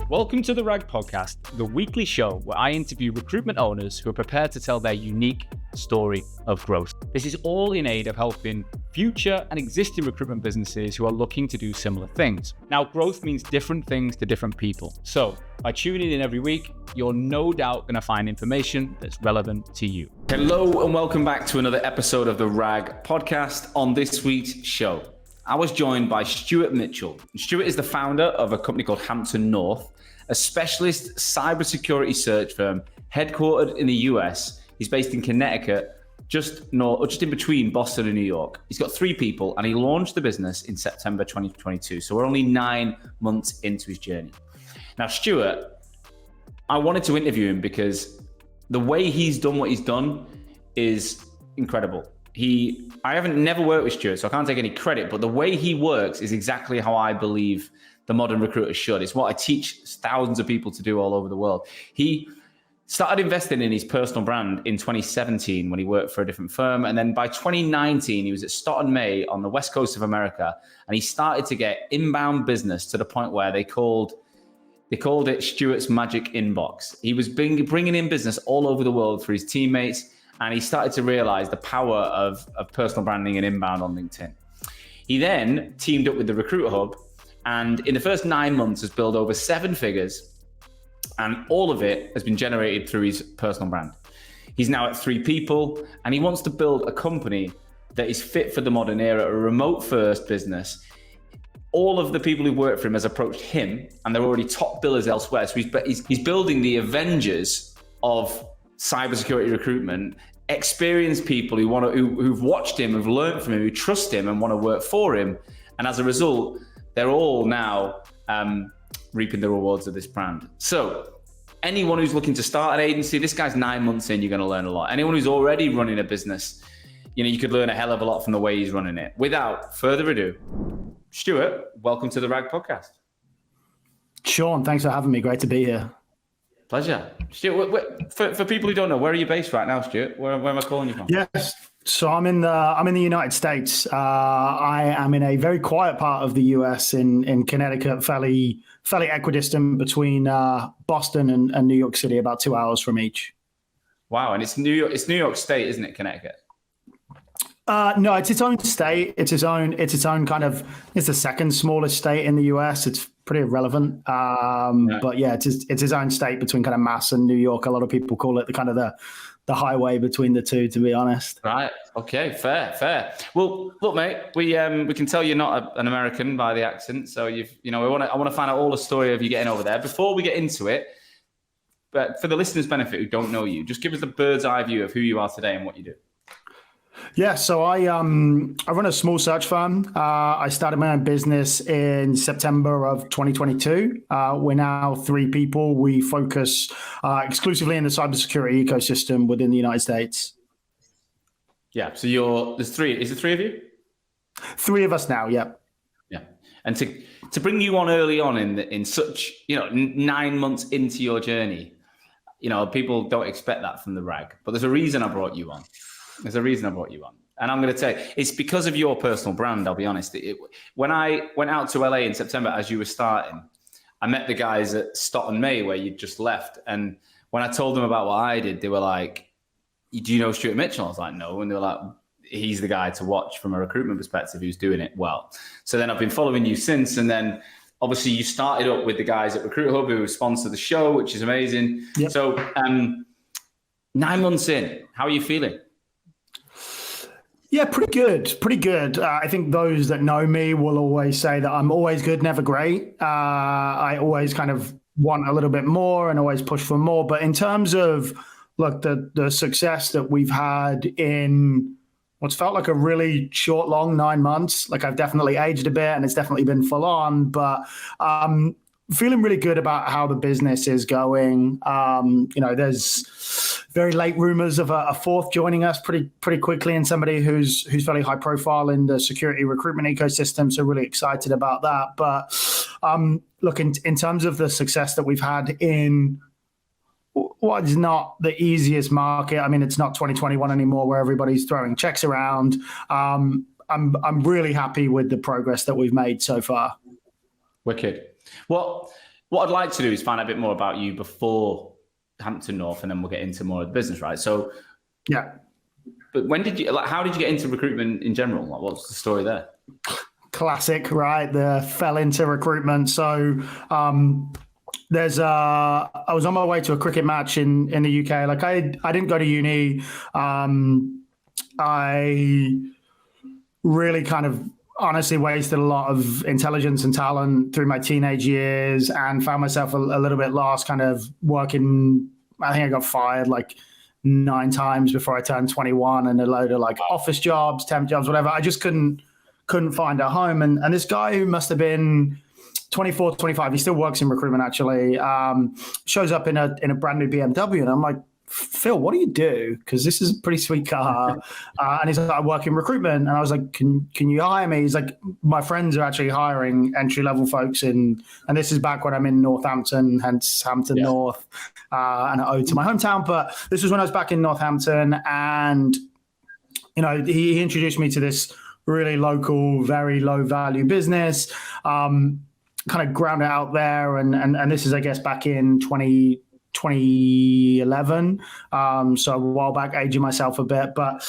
Welcome to the RAG Podcast, the weekly show where I interview recruitment owners who are prepared to tell their unique story of growth. This is all in aid of helping future and existing recruitment businesses who are looking to do similar things. Now, growth means different things to different people. So by tuning in every week, you're no doubt going to find information that's relevant to you. Hello and welcome back to another episode of the RAG Podcast. On this week's show, I was joined by Stuart Mitchell. Stuart is the founder of a company called Hampton North, a specialist cybersecurity search firm headquartered in the US. He's based in Connecticut, just in between Boston and New York. He's got 3 people and he launched the business in September 2022. So we're only 9 months into his journey. Now, Stuart, I wanted to interview him because the way he's done what he's done is incredible. I haven't never worked with Stuart, so I can't take any credit, but the way he works is exactly how I believe the modern recruiter should. It's what I teach thousands of people to do all over the world. He started investing in his personal brand in 2017 when he worked for a different firm. And then by 2019, he was at Stuart Mitchell on the West Coast of America. And he started to get inbound business to the point where they called it Stuart's Magic Inbox. He was bringing in business all over the world for his teammates. And he started to realize the power of personal branding and inbound on LinkedIn. He then teamed up with the RecruitHub, and in the first 9 months has built over 7 figures, and all of it has been generated through his personal brand. He's now at 3 people, and he wants to build a company that is fit for the modern era, a remote first business. All of the people who work for him has approached him, and they're already top billers elsewhere. So he's building the Avengers of cybersecurity recruitment, experienced people who've watched him, who've learned from him, who trust him and want to work for him. And as a result, they're all now reaping the rewards of this brand. So anyone who's looking to start an agency, this guy's 9 months in, you're going to learn a lot. Anyone who's already running a business, you could learn a hell of a lot from the way he's running it. Without further ado, Stuart, welcome to the RAG Podcast. Sean, thanks for having me. Great to be here. Pleasure. Stuart, for people who don't know, where are you based right now, Stuart? Where am I calling you from? Yes. So I'm in the United States. I am in a very quiet part of the US in Connecticut, fairly equidistant between Boston and New York City, about 2 hours from each. Wow, and it's New York State, isn't it? Connecticut. No, it's its own state. It's its own kind of. It's the second smallest state in the US. It's pretty irrelevant. But yeah, it's its own state between kind of Mass and New York. A lot of people call it the highway between the two, to be honest. Right. Okay. Fair. Well, look, mate, we can tell you're not an American by the accent. So I want to find out all the story of you getting over there. Before we get into it, but for the listeners' benefit who don't know you, just give us the bird's eye view of who you are today and what you do. Yeah, so I run a small search firm. I started my own business in September of 2022. We're now 3 people. We focus exclusively in the cybersecurity ecosystem within the United States. Yeah, so there's 3. Is there 3 of you? 3 of us now. Yeah. Yeah, and to bring you on early on in such 9 months into your journey, people don't expect that from the RAG. But there's a reason I brought you on. And I'm going to tell you, it's because of your personal brand, I'll be honest. When I went out to LA in September, as you were starting, I met the guys at Stuart Mitchell where you'd just left. And when I told them about what I did, they were like, do you know Stuart Mitchell? I was like, no. And they were like, he's the guy to watch from a recruitment perspective who's doing it well. So then I've been following you since. And then obviously you started up with the guys at RecruitHub who sponsor the show, which is amazing. Yep. So 9 months in, how are you feeling? Yeah, pretty good. I think those that know me will always say that I'm always good, never great. I always kind of want a little bit more and always push for more. But in terms of, look, the success that we've had in what's felt like a really short, long 9 months, like I've definitely aged a bit and it's definitely been full on, but feeling really good about how the business is going. There's very late rumors of a 4th joining us pretty quickly, and somebody who's fairly high profile in the security recruitment ecosystem. So really excited about that. But look, in terms of the success that we've had in what is not the easiest market. I mean, it's not 2021 anymore where everybody's throwing checks around. I'm really happy with the progress that we've made so far. Wicked. Well, what I'd like to do is find out a bit more about you before Hampton North, and then we'll get into more of the business, right? So, Yeah. but how did you get into recruitment in general? Like, what's the story there? Classic, right? Fell into recruitment. So I was on my way to a cricket match in the UK. Like I didn't go to uni. I really kind of honestly wasted a lot of intelligence and talent through my teenage years and found myself a little bit lost, kind of working. I think I got fired like 9 times before I turned 21, and a load of like office jobs, temp jobs, whatever. I just couldn't find a home. And this guy who must have been 24, 25, he still works in recruitment actually, shows up in a brand new BMW. And I'm like, Phil, what do you do? Because this is a pretty sweet car. And he's like, I work in recruitment. And I was like, can you hire me? He's like, my friends are actually hiring entry-level folks and this is back when I'm in Northampton, hence Hampton North, and I owe to my hometown. But this was when I was back in Northampton, and, you know, he introduced me to this really local, very low value business, kind of ground it out there. And this is, I guess, back in 2011. So a while back, aging myself a bit, but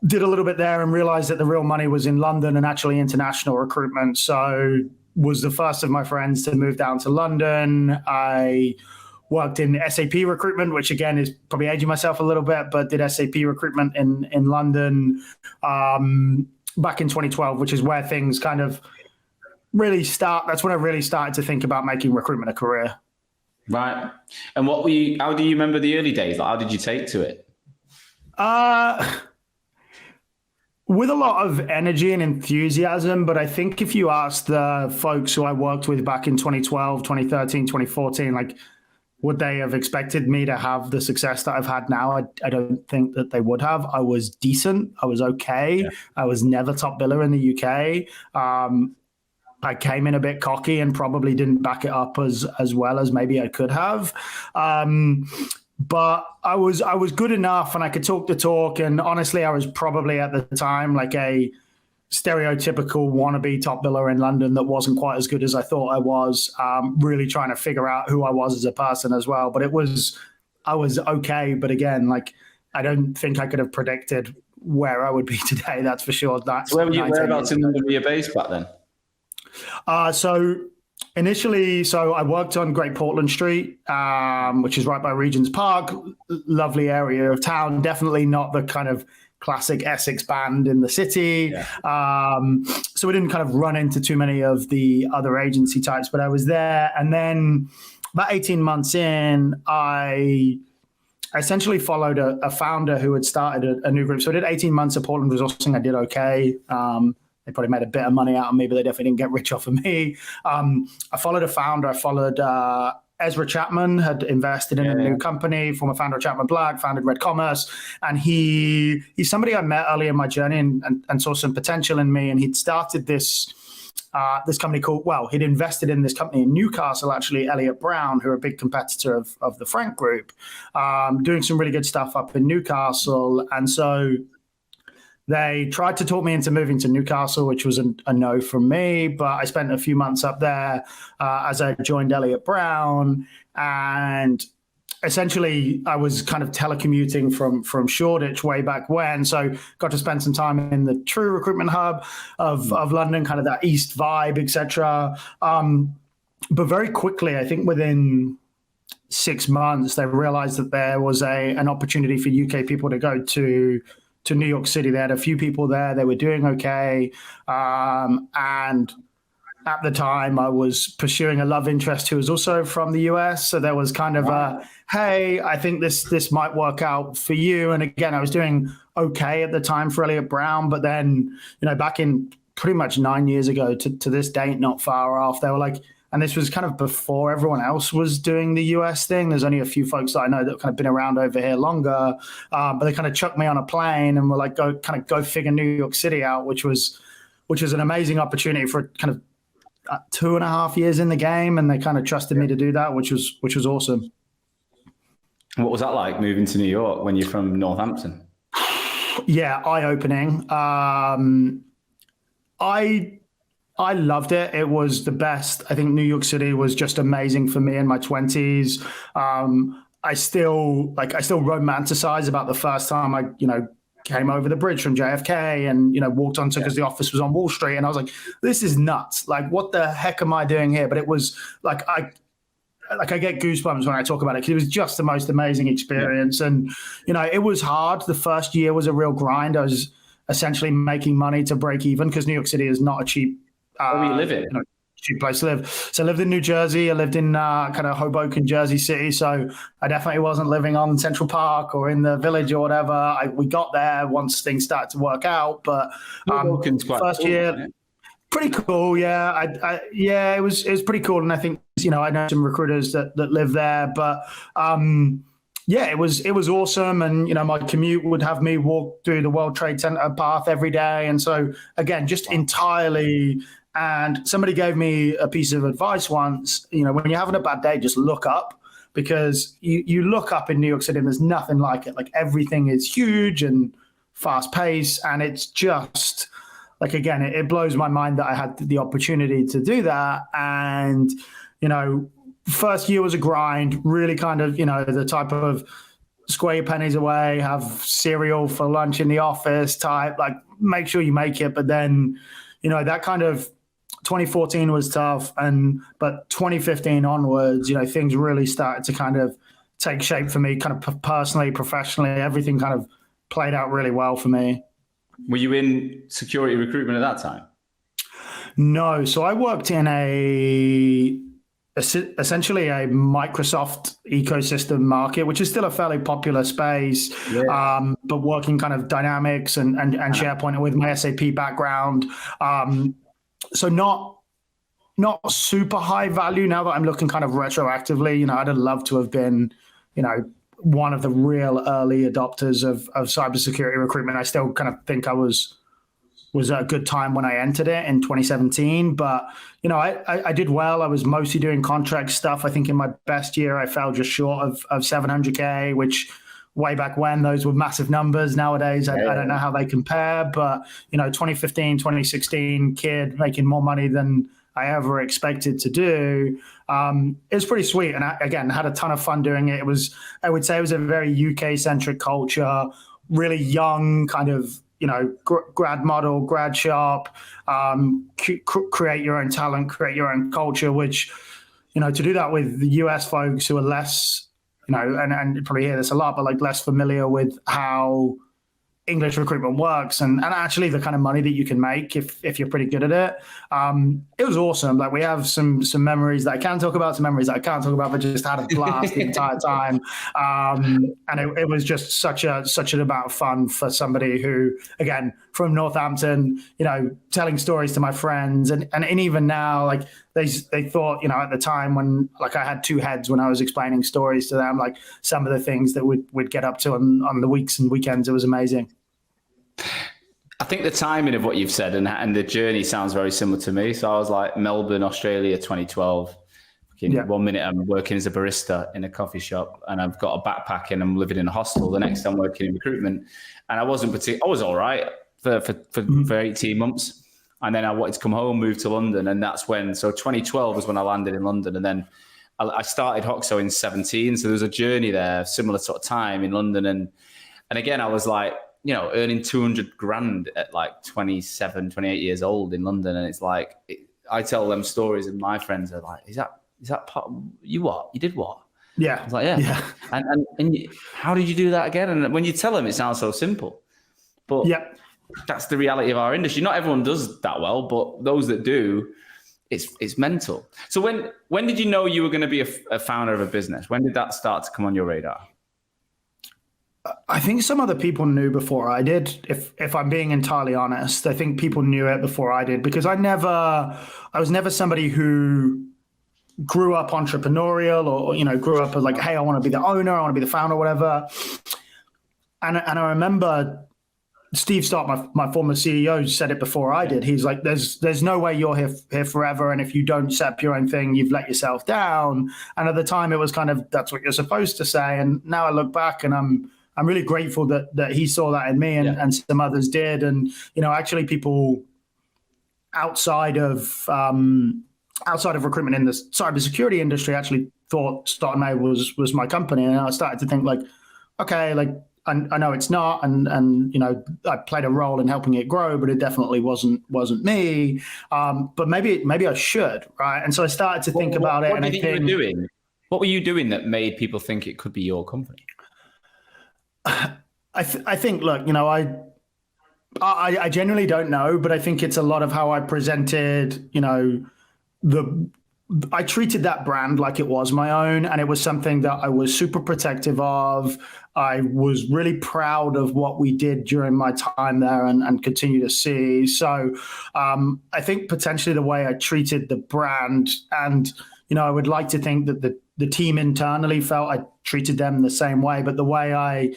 did a little bit there and realized that the real money was in London and actually international recruitment. So was the first of my friends to move down to London. I worked in SAP recruitment, which again is probably aging myself a little bit, but did SAP recruitment in London back in 2012, which is where things kind of really start. That's when I really started to think about making recruitment a career. Right. And how do you remember the early days? Like, how did you take to it? With a lot of energy and enthusiasm, but I think if you ask the folks who I worked with back in 2012, 2013, 2014, like, would they have expected me to have the success that I've had now? I don't think that they would have. I was decent. I was okay. Yeah. I was never top biller in the UK. I came in a bit cocky and probably didn't back it up as well as maybe I could have. But I was good enough and I could talk the talk. And honestly, I was probably at the time like a stereotypical wannabe top biller in London that wasn't quite as good as I thought I was, really trying to figure out who I was as a person as well. But I was okay. But again, like, I don't think I could have predicted where I would be today. That's for sure. That's whereabouts in London were you based back then? So initially, I worked on Great Portland Street, which is right by Regent's Park, lovely area of town. Definitely not the kind of classic Essex band in the city. Yeah. So we didn't kind of run into too many of the other agency types, but I was there. And then about 18 months in, I essentially followed a founder who had started a new group. So I did 18 months of Portland resourcing. I did okay. They probably made a bit of money out of me, but they definitely didn't get rich off of me. I followed a founder. I followed Ezra Chapman, had invested in a new company, former founder of Chapman Black, founded Red Commerce. And he's somebody I met early in my journey and saw some potential in me. And he'd started this company he'd invested in this company in Newcastle, actually, Elliott Brown, who are a big competitor of the Frank Group, doing some really good stuff up in Newcastle. And so they tried to talk me into moving to Newcastle, which was a no from me. But I spent a few months up there as I joined Elliott Brown. And essentially, I was kind of telecommuting from Shoreditch way back when. So got to spend some time in the true recruitment hub of London, kind of that East vibe, etc. But very quickly, I think within 6 months, they realized that there was an opportunity for UK people to go to New York City. They had a few people there. They were doing okay. And at the time, I was pursuing a love interest who was also from the US. So there was kind of hey, I think this might work out for you. And again, I was doing okay at the time for Elliott Brown. But then, back in pretty much 9 years ago to this date, not far off, they were like, and this was kind of before everyone else was doing the US thing. There's only a few folks that I know that have kind of been around over here longer, but they kind of chucked me on a plane and were like, go figure New York City out, which was an amazing opportunity for kind of 2.5 years in the game. And they kind of trusted me to do that, which was awesome. What was that like moving to New York when you're from Northampton? Yeah, eye-opening. I loved it. It was the best. I think New York City was just amazing for me in my 20s. I still romanticize about the first time I, came over the bridge from JFK and, walked onto, because the office was on Wall Street. And I was like, this is nuts. Like, what the heck am I doing here? But it was like, I get goosebumps when I talk about it, because it was just the most amazing experience. Yeah. And, it was hard. The first year was a real grind. I was essentially making money to break even, because New York City is not a cheap, where you live in? Cheap place to live. So I lived in New Jersey. I lived in kind of Hoboken, Jersey City. So I definitely wasn't living on Central Park or in the Village or whatever. We got there once things started to work out. But Hoboken's quite first cool, year, pretty cool. Yeah, it was pretty cool. And I think I know some recruiters that live there. But yeah, it was awesome. And my commute would have me walk through the World Trade Center path every day. And so again, just entirely. And somebody gave me a piece of advice once, when you're having a bad day, just look up, because you look up in New York City and there's nothing like it. Like, everything is huge and fast paced. And it's just like, again, it blows my mind that I had the opportunity to do that. And, first year was a grind, really kind of, the type of square your pennies away, have cereal for lunch in the office type, like, make sure you make it. But then, that kind of 2014 was tough, but 2015 onwards, things really started to kind of take shape for me, kind of personally, professionally. Everything kind of played out really well for me. Were you in security recruitment at that time? No. So I worked in essentially a Microsoft ecosystem market, which is still a fairly popular space, but working kind of Dynamics and SharePoint with my SAP background. So not super high value now that I'm looking kind of retroactively. I'd have loved to have been, one of the real early adopters of cybersecurity recruitment. I still kind of think I was a good time when I entered it in 2017. But, I did well. I was mostly doing contract stuff. I think in my best year, I fell just short of 700K, which way back when, those were massive numbers. Nowadays, I don't know how they compare. But, 2015, 2016, kid making more money than I ever expected to do. It was pretty sweet. And I, again, had a ton of fun doing it. I would say it was a very UK-centric culture, really young kind of, grad model, grad shop, create your own talent, create your own culture, which, to do that with the US folks who are less, and you probably hear this a lot, but like less familiar with how English recruitment works and actually the kind of money that you can make if you're pretty good at it. It was awesome. Like, we have some memories that I can talk about, some memories that I can't talk about, but just had a blast the entire time. And it was just such an amount of fun for somebody who, again, from Northampton, telling stories to my friends and even now, like they thought, at the time when like I had two heads when I was explaining stories to them, like some of the things that we'd get up to on the weeks and weekends, it was amazing. I think the timing of what you've said and the journey sounds very similar to me. So I was like Melbourne, Australia, 2012. Yeah. 1 minute I'm working as a barista in a coffee shop and I've got a backpack and I'm living in a hostel. The next I'm working in recruitment, and I was all right for 18 months. And then I wanted to come home, move to London. And that's when, so 2012 was when I landed in London. And then I started Hoxo in 17. So there was a journey there, similar sort of time in London. And again, I was like, earning 200 grand at like 27, 28 years old in London. And it's like, I tell them stories and my friends are like, is that part, you what? You did what? Yeah. I was like, yeah. And how did you do that again? And when you tell them, it sounds so simple. But that's the reality of our industry. Not everyone does that well, but those that do, it's mental. So when did you know you were going to be a founder of a business? When did that start to come on your radar? I think some other people knew before I did. If I'm being entirely honest, I think people knew it before I did, because I was never somebody who grew up entrepreneurial or grew up as like, hey, I want to be the owner, I want to be the founder, whatever. And I remember Steve Stark, my former CEO, said it before I did. He's like, there's no way you're here forever, and if you don't set up your own thing, you've let yourself down. And at the time, it was kind of, that's what you're supposed to say. And now I look back and I'm really grateful that he saw that in me and some others did. And, actually people outside of recruitment in the cybersecurity industry, I actually thought Start May was my company, and I started to think like, okay, like I know it's not, and I played a role in helping it grow, but it definitely wasn't me. But maybe I should, right? And so I started to think about it. What do you think you were doing? What were you doing that made people think it could be your company? I think, look, I genuinely don't know, but I think it's a lot of how I presented, I treated that brand like it was my own, and it was something that I was super protective of. I was really proud of what we did during my time there and continue to see. So I think potentially the way I treated the brand, and, I would like to think that the team internally felt I treated them the same way, but the way I,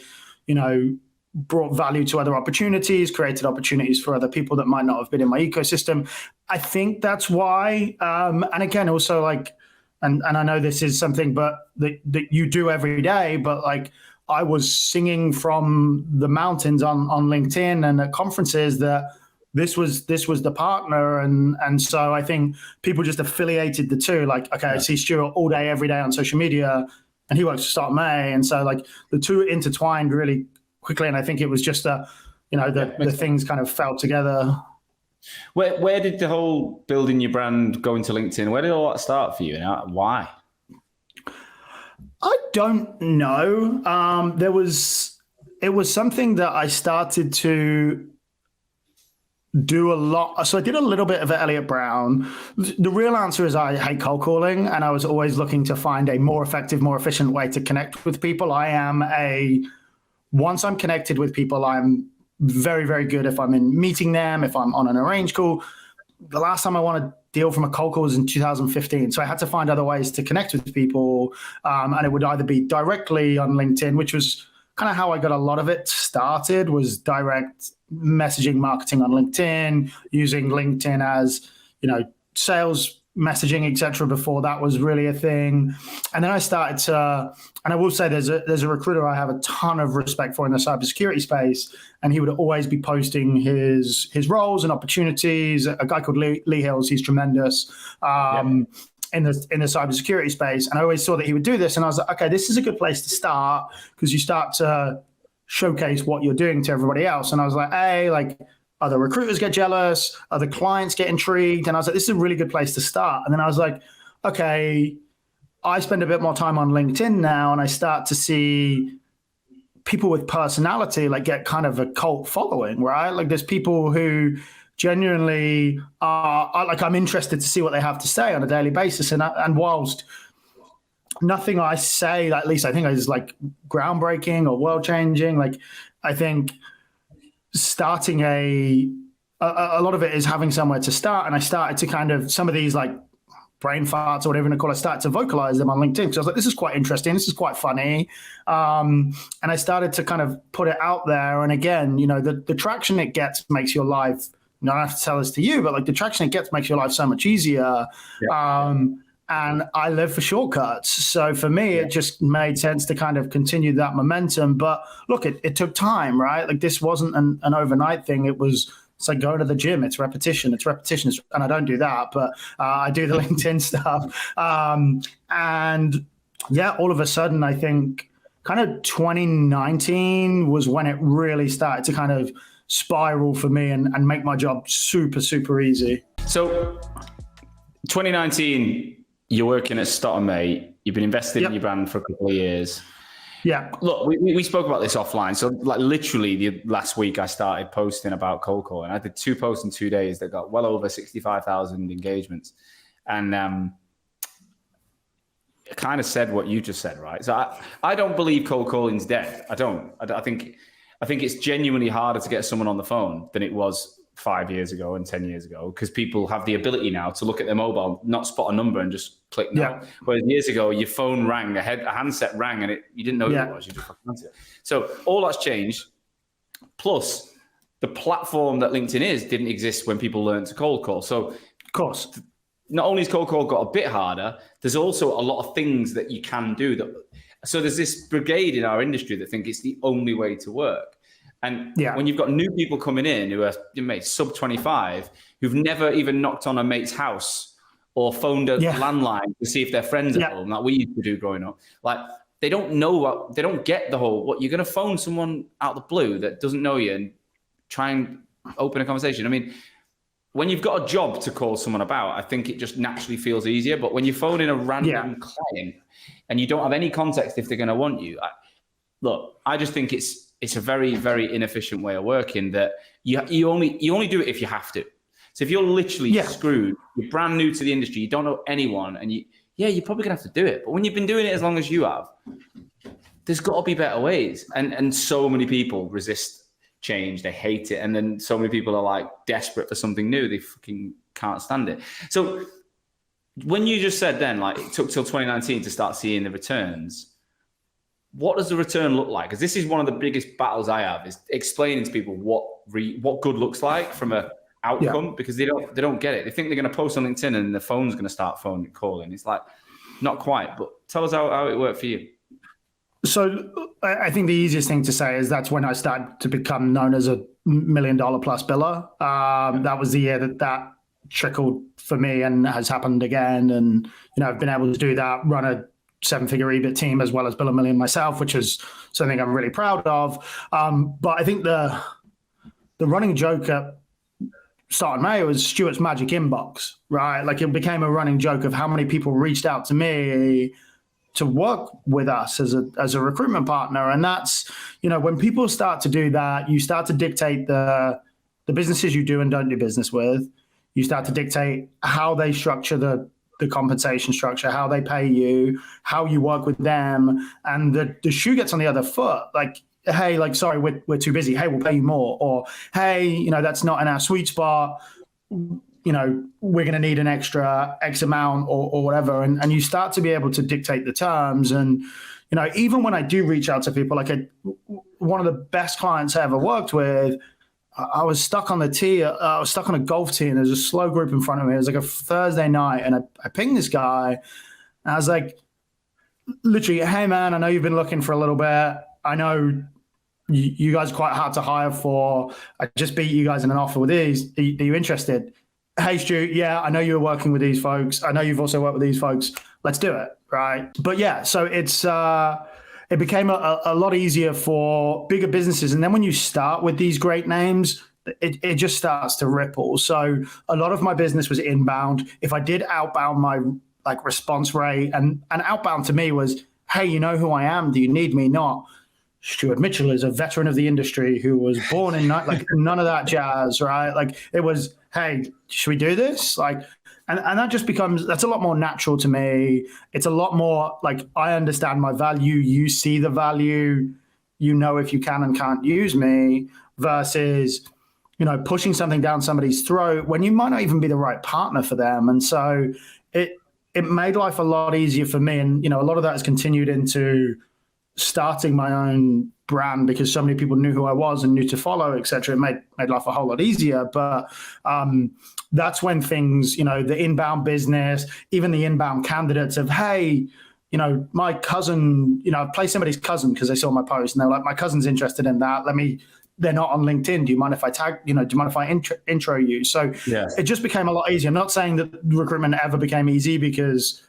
brought value to other opportunities, created opportunities for other people that might not have been in my ecosystem. I think that's why. And again, also like, and I know this is something that you do every day, but like I was singing from the mountains on LinkedIn and at conferences that this was the partner. And so I think people just affiliated the two. Like, okay, I see Stuart all day, every day on social media, and he works for Start May. And so like the two intertwined really quickly, and I think it was just the things kind of fell together. Where did the whole building your brand go into LinkedIn? Where did all that start for you, and why? I don't know. It was something that I started to do a lot. So I did a little bit of Elliot Brown. The real answer is I hate cold calling, and I was always looking to find a more effective, more efficient way to connect with people. Once I'm connected with people, I'm very, very good if I'm in meeting them, if I'm on an arranged call. The last time I won a deal from a cold call was in 2015. So I had to find other ways to connect with people. And it would either be directly on LinkedIn, which was kind of how I got a lot of it started, was direct messaging marketing on LinkedIn, using LinkedIn as, sales messaging, etc. before that was really a thing. And then I started to, and I will say there's a recruiter I have a ton of respect for in the cybersecurity space, and he would always be posting his roles and opportunities. A guy called Lee Hills, he's tremendous in the cybersecurity space. And I always saw that he would do this, and I was like, okay, this is a good place to start, because you start to showcase what you're doing to everybody else. And I was like, hey, like, other recruiters get jealous, other clients get intrigued. And I was like, this is a really good place to start. And then I was like, okay, I spend a bit more time on LinkedIn now, and I start to see people with personality like get kind of a cult following, right? Like there's people who genuinely are like, I'm interested to see what they have to say on a daily basis. And whilst nothing I say, at least I think is like groundbreaking or world changing, like I think starting a lot of it is having somewhere to start. And I started to kind of, some of these like brain farts or whatever you call it, I started to vocalize them on LinkedIn, because I was like, this is quite interesting, this is quite funny. And I started to kind of put it out there. And again, the traction it gets makes your life, I don't have to tell this to you, but like the traction it gets makes your life so much easier. And I live for shortcuts. So for me, it just made sense to kind of continue that momentum. But look, it took time, right? Like this wasn't an overnight thing. It's like going to the gym. It's repetition. And I don't do that, but I do the LinkedIn stuff. And yeah, all of a sudden, I think kind of 2019 was when it really started to kind of spiral for me and make my job super, super easy. So 2019, you're working at Start May. You've been invested in your brand for a couple of years. Yeah. Look, we spoke about this offline. So like literally the last week I started posting about cold calling. I did 2 posts in 2 days that got well over 65,000 engagements. And I kind of said what you just said, right? So I don't believe cold calling's dead. I don't. I think it's genuinely harder to get someone on the phone than it was 5 years ago and 10 years ago, because people have the ability now to look at their mobile, not spot a number and just click no. Yeah. Whereas years ago, your phone rang, a handset rang, and you didn't know who it was. You just fucking answered it. So all that's changed. Plus, the platform that LinkedIn is didn't exist when people learned to cold call. So, of course, not only has cold call got a bit harder, there's also a lot of things that you can do. So there's this brigade in our industry that think it's the only way to work. And when you've got new people coming in who are sub 25, who've never even knocked on a mate's house or phoned a landline to see if their friends at home, like we used to do growing up, like they don't know they don't get the whole, what you're going to phone someone out of the blue that doesn't know you and try and open a conversation. I mean, when you've got a job to call someone about, I think it just naturally feels easier. But when you phone in a random client and you don't have any context if they're going to want you, I just think it's a very, very inefficient way of working, that you only do it if you have to. So if you're literally screwed, you're brand new to the industry, you don't know anyone, and you're probably gonna have to do it. But when you've been doing it as long as you have, there's got to be better ways. And so many people resist change, they hate it, and then so many people are like desperate for something new, they fucking can't stand it. So when you just said then, like, it took till 2019 to start seeing the returns, what does the return look like? Because this is one of the biggest battles I have, is explaining to people what good looks like from a outcome, because they don't get it. They think they're going to post on LinkedIn and the phone's going to start calling. It's like, not quite. But tell us how it worked for you. So I think the easiest thing to say is that's when I started to become known as a $1 million plus biller. That was the year that trickled for me, and has happened again. And I've been able to do that, run a 7-figure EBIT team, as well as bill $1 million myself, which is something I'm really proud of. But I think the running joke at start of May was Stuart's magic inbox, right? Like, it became a running joke of how many people reached out to me to work with us as a recruitment partner. And that's, when people start to do that, you start to dictate the businesses you do and don't do business with. You start to dictate how they structure the compensation structure, how they pay you, how you work with them. And the shoe gets on the other foot. Like, hey, like, sorry, we're too busy. Hey, we'll pay you more. Or, hey, that's not in our sweet spot. We're going to need an extra X amount or whatever. And you start to be able to dictate the terms. And, even when I do reach out to people, like one of the best clients I ever worked with, I was stuck on the tee. I was stuck on a golf tee, and there's a slow group in front of me. It was like a Thursday night, and I pinged this guy, and I was like, literally, hey, man, I know you've been looking for a little bit. I know you guys are quite hard to hire for. I just beat you guys in an offer with these. Are you interested? Hey, Stu, yeah, I know you're working with these folks. I know you've also worked with these folks. Let's do it, right? But yeah, so it became a lot easier for bigger businesses. And then when you start with these great names, it just starts to ripple. So a lot of my business was inbound. If I did outbound, my response rate and outbound to me was, hey, you know who I am? Do you need me? Not Stuart Mitchell is a veteran of the industry who was born in none of that jazz, right? Like, it was, hey, should we do this? Like, and that just that's a lot more natural to me. It's a lot more like, I understand my value. You see the value, if you can and can't use me, versus, pushing something down somebody's throat when you might not even be the right partner for them. And so it made life a lot easier for me. And, a lot of that has continued into starting my own brand, because so many people knew who I was and knew to follow, et cetera. It made life a whole lot easier. But that's when things, the inbound business, even the inbound candidates of, hey, my cousin, I play somebody's cousin because they saw my post and they're like, my cousin's interested in that. They're not on LinkedIn. Do you mind if I tag, do you mind if I intro you? So it just became a lot easier. I'm not saying that recruitment ever became easy, because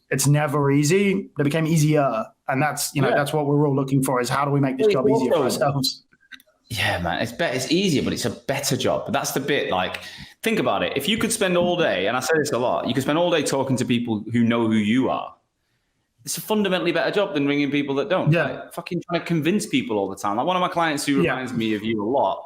it's never easy. It became easier. And that's, that's what we're all looking for, is how do we make this job easier for ourselves? Yeah, man, it's easier, but it's a better job. But that's the bit, like, think about it. If you could spend all day, and I say this a lot, you could spend all day talking to people who know who you are. It's a fundamentally better job than ringing people that don't. Yeah. Like, fucking trying to convince people all the time. Like, one of my clients who reminds me of you a lot,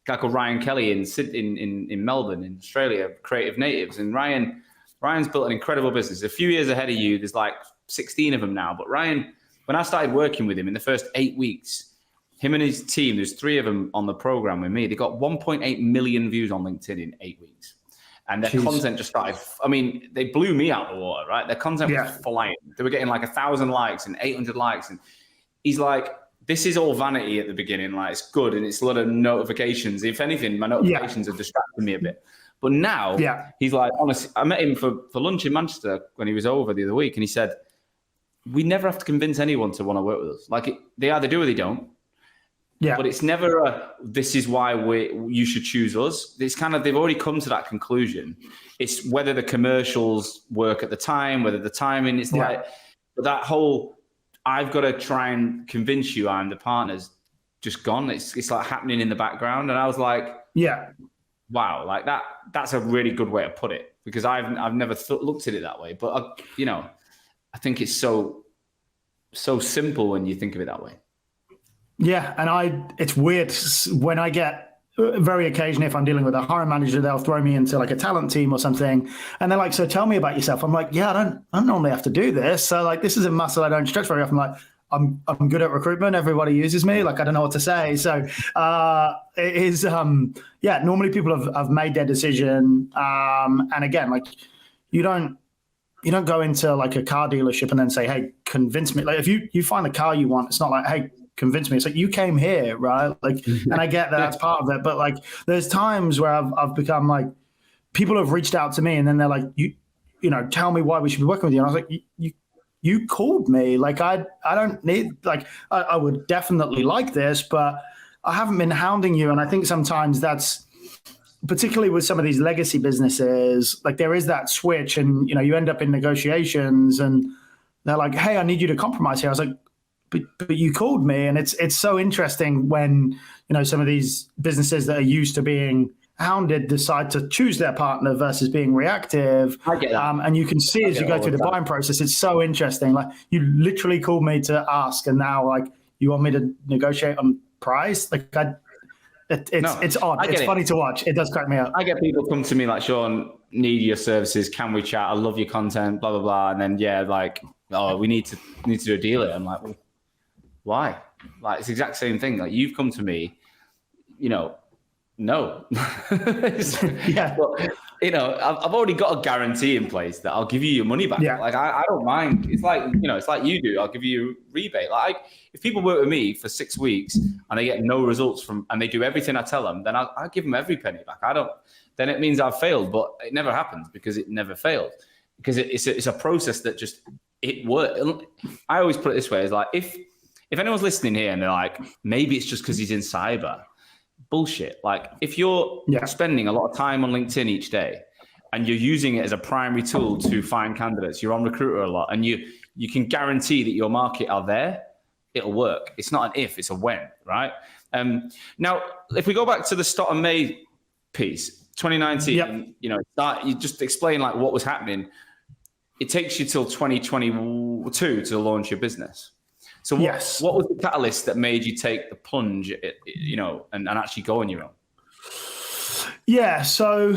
a guy called Ryan Kelly in Melbourne, in Australia, Creative Natives. And Ryan's built an incredible business. A few years ahead of you. There's like 16 of them now. But Ryan, when I started working with him in the first 8 weeks, him and his team, there's 3 of them on the program with me. They got 1.8 million views on LinkedIn in 8 weeks. And their content just started, they blew me out of the water, right? Their content was flying. They were getting like 1,000 likes and 800 likes. And he's like, this is all vanity at the beginning. Like, it's good. And it's a lot of notifications. If anything, my notifications are distracting me a bit. But now he's like, honestly, I met him for lunch in Manchester when he was over the other week. And he said, we never have to convince anyone to want to work with us. Like, they either do or they don't. Yeah. But it's never this is why you should choose us. It's kind of, they've already come to that conclusion. It's whether the commercials work at the time, whether the timing is like, but that whole, I've got to try and convince you I'm the partner's just gone. It's like happening in the background. And I was like, yeah, wow, like that's a really good way to put it, because I've never looked at it that way. But I think it's so simple when you think of it that way. Yeah, and it's weird when I get, very occasionally, if I'm dealing with a hiring manager, they'll throw me into like a talent team or something, and they're like, "So tell me about yourself." I'm like, "Yeah, I don't normally have to do this. So like, this is a muscle I don't stretch very often." Like, I'm good at recruitment. Everybody uses me. Like, I don't know what to say. So it is, normally people have made their decision, and again, like, you don't go into like a car dealership and then say, "Hey, convince me." Like, if you find the car you want, it's not like, "Hey, convince me." It's like, you came here, right? Like, and I get that that's part of it, but like, there's times where I've become like, people have reached out to me and then they're like, you tell me why we should be working with you. And I was like, you called me. Like, I don't need, like, I would definitely like this, but I haven't been hounding you. And I think sometimes that's, particularly with some of these legacy businesses, like, there is that switch, and you end up in negotiations and they're like, "Hey, I need you to compromise here." I was like, but you called me. And it's so interesting when, some of these businesses that are used to being hounded decide to choose their partner versus being reactive. I get that. And you can see as you go through the buying process, it's so interesting. Like, you literally called me to ask, and now like, you want me to negotiate on price? Like, it's odd. It's funny to watch. It does crack me up. I get people come to me like, "Sean, need your services. Can we chat? I love your content, blah, blah, blah." And then, like, "Oh, we need to do a deal here." I'm like, "Well, why?" Like, it's the exact same thing. Like, you've come to me, no. Yeah. But, I've already got a guarantee in place that I'll give you your money back. Yeah. Like, I don't mind. It's like, it's like you do. I'll give you a rebate. Like, if people work with me for 6 weeks and they get no results and they do everything I tell them, then I'll give them every penny back. Then it means I've failed, but it never happens because it never failed. Because it's a process that just, it works. I always put it this way, is like, if anyone's listening here and they're like, maybe it's just because he's in cyber, bullshit. Like, if you're spending a lot of time on LinkedIn each day and you're using it as a primary tool to find candidates, you're on Recruiter a lot, and you can guarantee that your market are there, it'll work. It's not an if, it's a when, right? Now, if we go back to the Stott and May piece, 2019, you just explain like what was happening. It takes you till 2022 to launch your business. So what was the catalyst that made you take the plunge, and actually go on your own? Yeah, so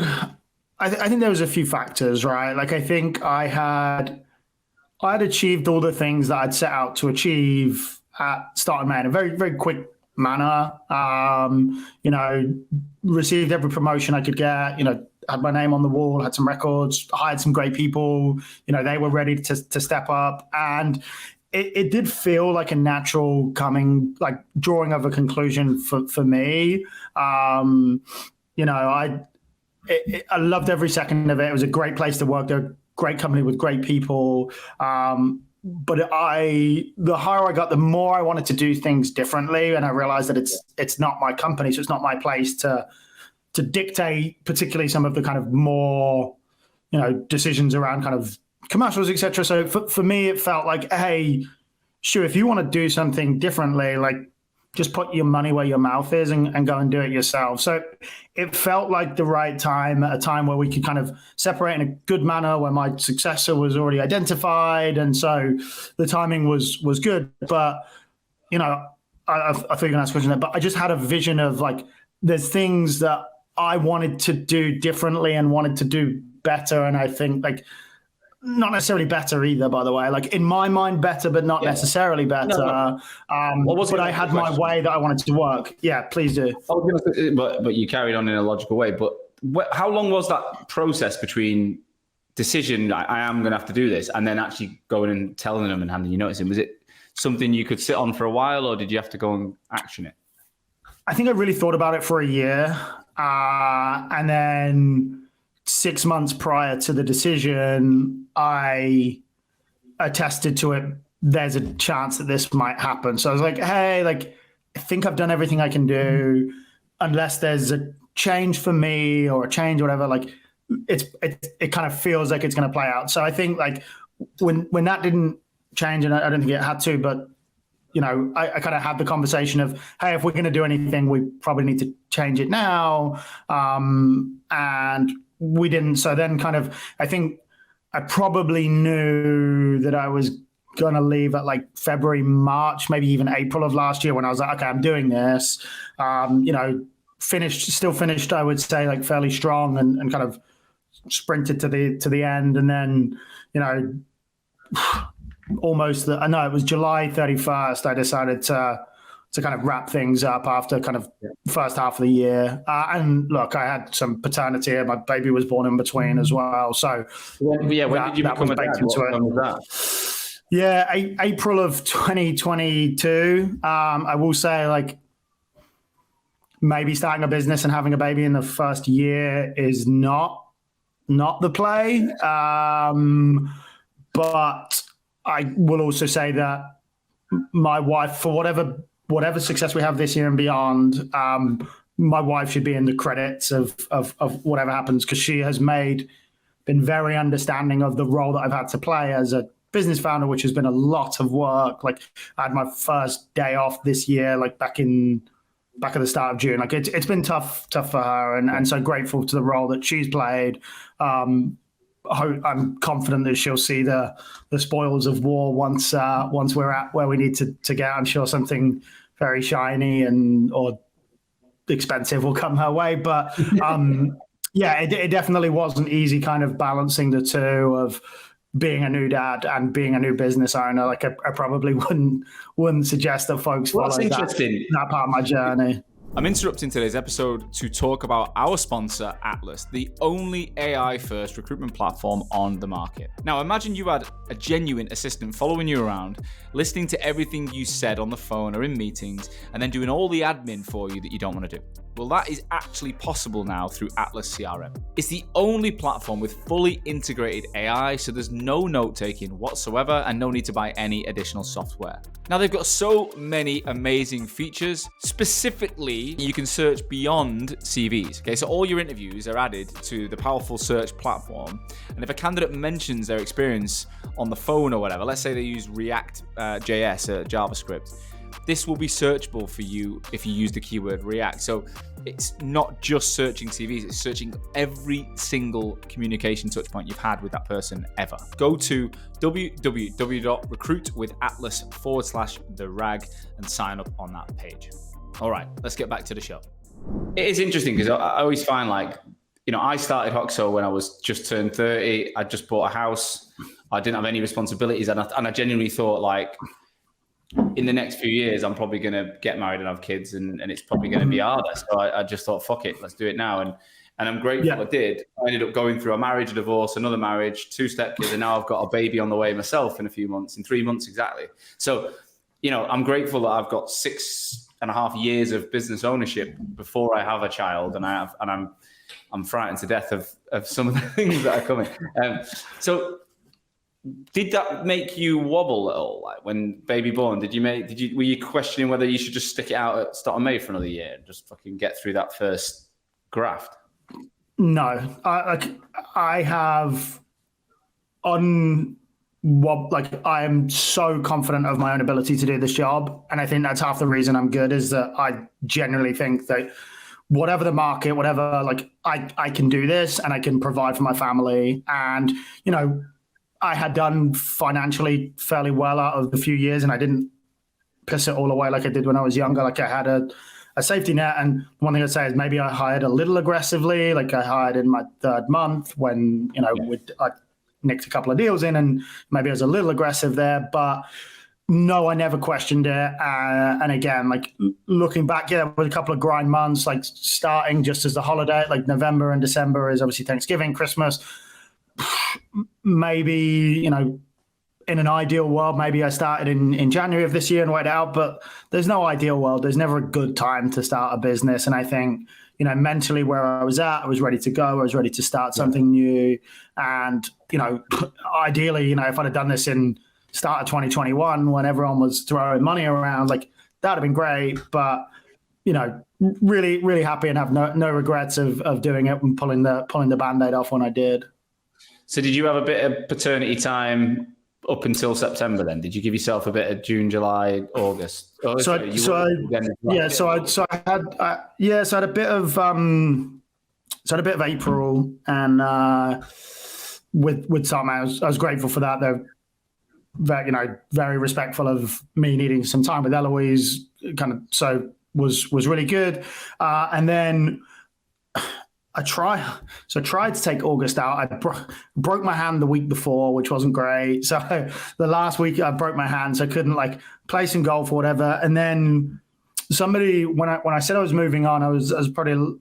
I think there was a few factors, right? Like, I think I had achieved all the things that I'd set out to achieve at Start and May in a very, very quick manner. Received every promotion I could get, had my name on the wall, had some records, hired some great people, they were ready to step up. And it did feel like a natural drawing of a conclusion for me. I loved every second of it. It was a great place to work. They're a great company with great people. But the higher I got, the more I wanted to do things differently. And I realized that it's not my company, so it's not my place to dictate particularly some of the kind of more, decisions around kind of commercials, etc. So for me, it felt like, hey, sure, if you want to do something differently, like, just put your money where your mouth is and go and do it yourself. So it felt like the right time, at a time where we could kind of separate in a good manner, where my successor was already identified. And so the timing was good. But, I thought you were going to ask a question there, but I just had a vision of like, there's things that I wanted to do differently and wanted to do better. And I think like, not necessarily better either, by the way, like in my mind, better, but not necessarily better. No. But I had my way that I wanted to work. Yeah, please do. But you carried on in a logical way. But how long was that process between decision, I am going to have to do this, and then actually going and telling them and handing you notice in? Was it something you could sit on for a while, or did you have to go and action it? I think I really thought about it for a year. And then 6 months prior to the decision, I attested to it. There's a chance that this might happen. So I was like, hey, like, I think I've done everything I can do, unless there's a change for me or a change or whatever. Like it kind of feels like it's going to play out. So I think like when that didn't change, and I don't think it had to, but I kind of had the conversation of, hey, if we're going to do anything, we probably need to change it now. And we didn't. So then kind of, I think I probably knew that I was going to leave at like February, March, maybe even April of last year, when I was like, okay, I'm doing this. Still finished, I would say, like fairly strong, and kind of sprinted to the end. And then, almost I know it was July 31st, I decided to kind of wrap things up after kind of first half of the year. And look, I had some paternity, and my baby was born in between as well. So when did you become a dad? What was that? Yeah, April of 2022. I will say, like, maybe starting a business and having a baby in the first year is not the play. But I will also say that my wife, for whatever success we have this year and beyond, my wife should be in the credits of whatever happens, because she has been very understanding of the role that I've had to play as a business founder, which has been a lot of work. Like, I had my first day off this year, like back at the start of June. Like, it's been tough for her, and so grateful to the role that she's played. I'm confident that she'll see the spoils of war once we're at where we need to get. I'm sure something very shiny or expensive will come her way. But it definitely wasn't easy, kind of balancing the two of being a new dad and being a new business owner. Like, I probably wouldn't suggest that folks follow that part of my journey. I'm interrupting today's episode to talk about our sponsor, Atlas, the only AI-first recruitment platform on the market. Now, imagine you had a genuine assistant following you around, listening to everything you said on the phone or in meetings, and then doing all the admin for you that you don't want to do. Well, that is actually possible now through Atlas CRM. It's the only platform with fully integrated AI, so there's no note-taking whatsoever and no need to buy any additional software. Now, they've got so many amazing features. Specifically, you can search beyond CVs. Okay, so all your interviews are added to the powerful search platform. And if a candidate mentions their experience on the phone or whatever, let's say they use React JS, JavaScript, this will be searchable for you if you use the keyword React. So it's not just searching CVs, it's searching every single communication touchpoint you've had with that person ever. Go to www.recruitwithatlas.com/therag and sign up on that page. All right, let's get back to the show. It is interesting because I always find, like, I started Hoxo when I was just turned 30. I just bought a house. I didn't have any responsibilities. And I genuinely thought, like, in the next few years, I'm probably going to get married and have kids, and it's probably going to be harder. So I just thought, fuck it, let's do it now. And I'm grateful I did. I ended up going through a marriage, a divorce, another marriage, 2 stepkids, and now I've got a baby on the way myself in 3 months exactly. So, I'm grateful that I've got 6.5 years of business ownership before I have a child, and I'm frightened to death of some of the things that are coming. So did that make you wobble at all? Like, when baby born, were you questioning whether you should just stick it out at start of May for another year and just fucking get through that first graft? No, I have I am so confident of my own ability to do this job. And I think that's half the reason I'm good, is that I generally think that whatever the market, I can do this and I can provide for my family. And, I had done financially fairly well out of the few years, and I didn't piss it all away like I did when I was younger. Like, I had a safety net. And one thing I'd say is maybe I hired a little aggressively. Like, I hired in my 3rd month when, I nicked a couple of deals in, and maybe I was a little aggressive there. But no, I never questioned it. And again, like, looking back, there was a couple of grind months, like starting just as the holiday, like November and December is obviously Thanksgiving, Christmas. Maybe, in an ideal world, maybe I started in January of this year and waited out, but there's no ideal world. There's never a good time to start a business. And I think, mentally where I was at, I was ready to go. I was ready to start something new. And, ideally, if I'd have done this in start of 2021, when everyone was throwing money around, like, that would have been great. But, really, really happy and have no regrets of doing it and pulling the Band-Aid off when I did. So did you have a bit of paternity time up until September then? Did you give yourself a bit of June, July, August? I had a bit of April, and with some, I was grateful for that. They're very respectful of me needing some time with Eloise, so was really good. And then I tried to take August out. I broke my hand the week before, which wasn't great. So the last week I broke my hand, so I couldn't play some golf or whatever. And then somebody, when I said I was moving on, I was probably a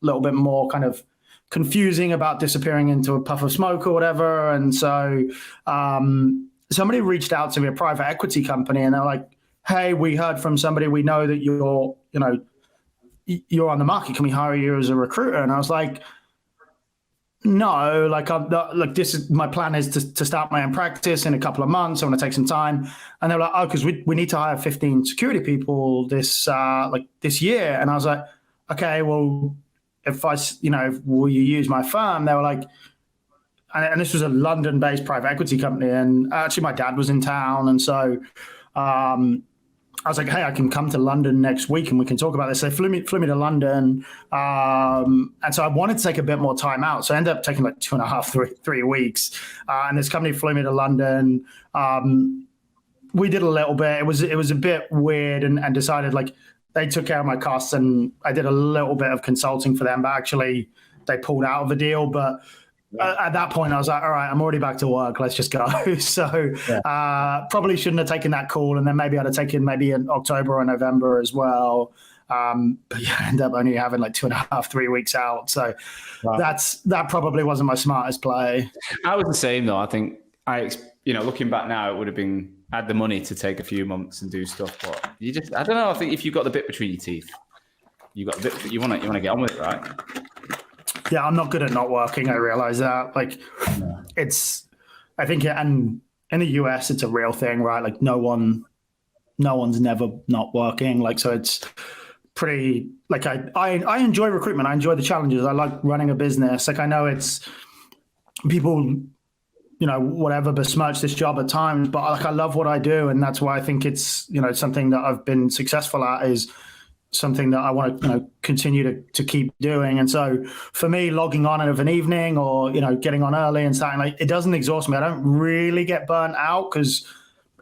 little bit more kind of confusing about disappearing into a puff of smoke or whatever. And so somebody reached out to me, a private equity company, and they're like, "Hey, we heard from somebody. We know that you're on the market. Can we hire you as a recruiter?" And I was like, "No, this is my plan is to start my own practice in a couple of months. I want to take some time." And they're like, "Oh, because we need to hire 15 security people this year." And I was like, "Okay, well, will you use my firm?" They were like, and this was a London-based private equity company, and actually my dad was in town, and so I was like, "Hey, I can come to London next week and we can talk about this." So they flew me to London, and so I wanted to take a bit more time out, so I ended up taking 2.5, 3 weeks. And this company flew me to London. We did a little bit. It was a bit weird, and decided they took care of my costs, and I did a little bit of consulting for them, but actually they pulled out of the deal. But at that point, I was like, "All right, I'm already back to work. Let's just go." So probably shouldn't have taken that call, and then maybe I'd have taken maybe in October or November as well. But yeah, I ended up only having 2.5, 3 weeks out. So that probably wasn't my smartest play. I was the same though. I think looking back now, it would have been, I had the money to take a few months and do stuff, but I don't know. I think if you've got the bit between your teeth, you want to get on with it, right? Yeah, I'm not good at not working. I realize that. I think, and in the US, it's a real thing, right? No one's never not working. So it's pretty, I enjoy recruitment. I enjoy the challenges. I like running a business. I know it's people, whatever, besmirch this job at times, but I love what I do. And that's why I think it's, something that I've been successful at, is something that I want to continue to keep doing. And so for me, logging on of an evening or getting on early and starting, it doesn't exhaust me. I don't really get burnt out because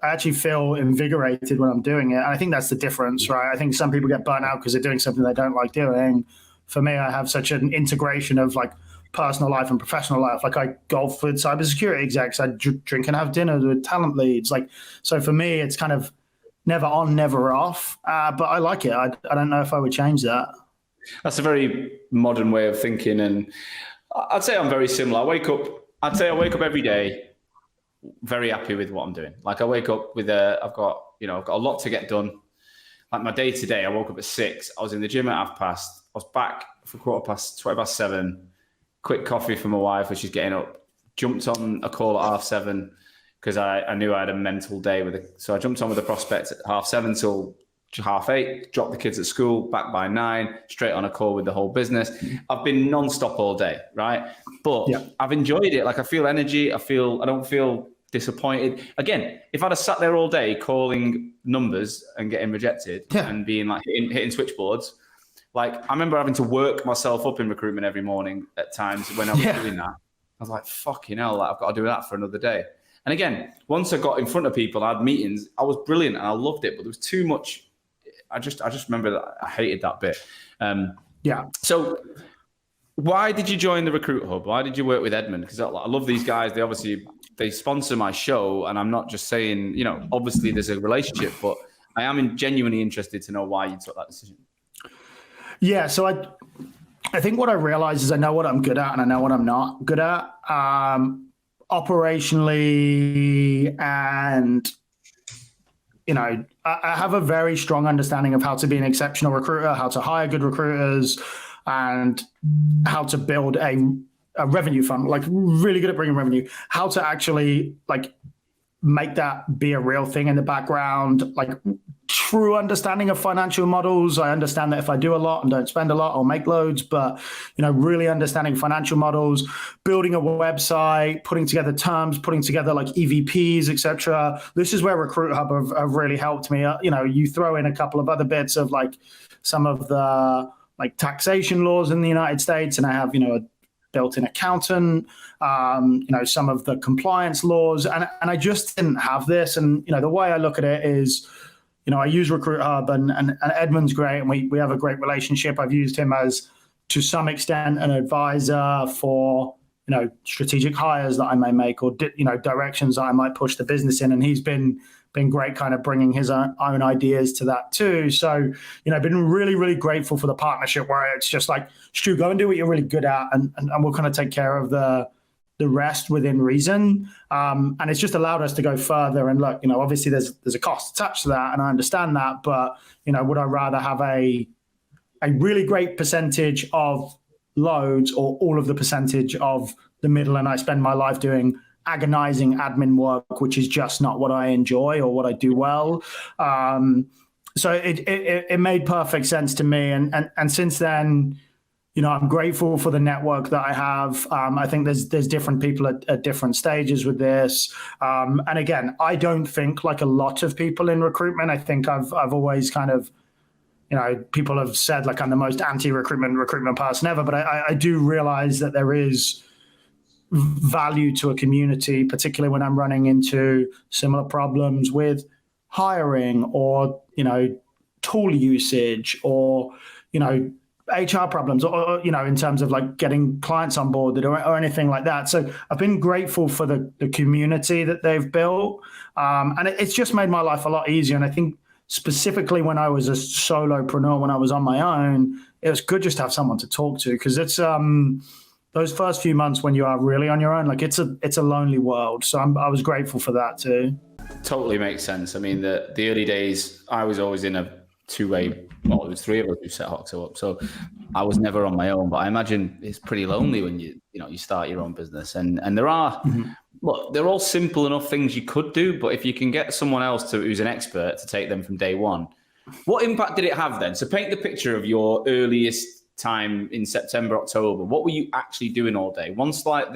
I actually feel invigorated when I'm doing it. And I think that's the difference, right? I think some people get burnt out because they're doing something they don't like doing. For me, I have such an integration of personal life and professional life. I golf with cybersecurity execs. I drink and have dinner with talent leads. So for me, it's kind of never on, never off. But I like it. I don't know if I would change that. That's a very modern way of thinking. And I'd say I'm very similar. I'd say I wake up every day very happy with what I'm doing. I wake up with I've got a lot to get done. My day to day, I woke up at 6. I was in the gym at 5:30. I was back for 7:15. Quick coffee for my wife as she's getting up. Jumped on a call at 7:30. Because I knew I had a mental day so I jumped on with the prospect at 7:30 till 8:30, dropped the kids at school, back by 9, straight on a call with the whole business. I've been non-stop all day, right? But I've enjoyed it. I feel energy. I don't feel disappointed. Again, if I'd have sat there all day calling numbers and getting rejected and being hitting switchboards, I remember having to work myself up in recruitment every morning at times when I was doing that. I was like, fucking hell, I've got to do that for another day. And again, once I got in front of people, I had meetings, I was brilliant and I loved it, but there was too much. I just remember that I hated that bit. So why did you join the RecruitHub? Why did you work with Edmund? Because I love these guys. They sponsor my show, and I'm not just saying, obviously there's a relationship, but I am genuinely interested to know why you took that decision. Yeah. So I think what I realized is I know what I'm good at and I know what I'm not good at. Operationally, and I have a very strong understanding of how to be an exceptional recruiter, how to hire good recruiters, and how to build a revenue funnel. Really good at bringing revenue. How to actually make that be a real thing in the background, like true understanding of financial models. I understand that if I do a lot and don't spend a lot, I'll make loads, but really understanding financial models, building a website, putting together terms, putting together like EVPs, etc. This is where RecruitHub have really helped me. You throw in a couple of other bits of like some of the like taxation laws in the United States, and I have a built-in accountant, some of the compliance laws, and I just didn't have this. And the way I look at it is, I use RecruitHub, and Edmund's great, and we have a great relationship. I've used him as, to some extent, an advisor for strategic hires that I may make, or directions that I might push the business in, and he's been great, kind of bringing his own ideas to that too. So I've been really, really grateful for the partnership, where it's just like, Stu, go and do what you're really good at, and we'll kind of take care of the rest within reason. And it's just allowed us to go further. And look, obviously there's a cost attached to that, and I understand that, but would I rather have a really great percentage of loads, or all of the percentage of the middle, and I spend my life doing agonizing admin work, which is just not what I enjoy or what I do well. So it made perfect sense to me. And since then, I'm grateful for the network that I have. I think there's different people at different stages with this. And again, I don't think like a lot of people in recruitment. I think I've always kind of, people have said like I'm the most anti-recruitment person ever, but I do realize that there is value to a community, particularly when I'm running into similar problems with hiring, or tool usage, or HR problems, or in terms of like getting clients on board, or anything like that. So I've been grateful for the community that they've built, and it's just made my life a lot easier. And I think specifically when I was a solopreneur, when I was on my own, it was good just to have someone to talk to, because it's those first few months when you are really on your own, like it's a lonely world. So I was grateful for that too. Totally makes sense. I mean, the early days, I was always in a two-way. Well, it was three of us who set Hoxo up, so I was never on my own. But I imagine it's pretty lonely when you start your own business, and there are. Look, they're all simple enough things you could do, but if you can get someone else who's an expert to take them from day one, what impact did it have then? So paint the picture of your earliest time in September, October. What were you actually doing all day? Once like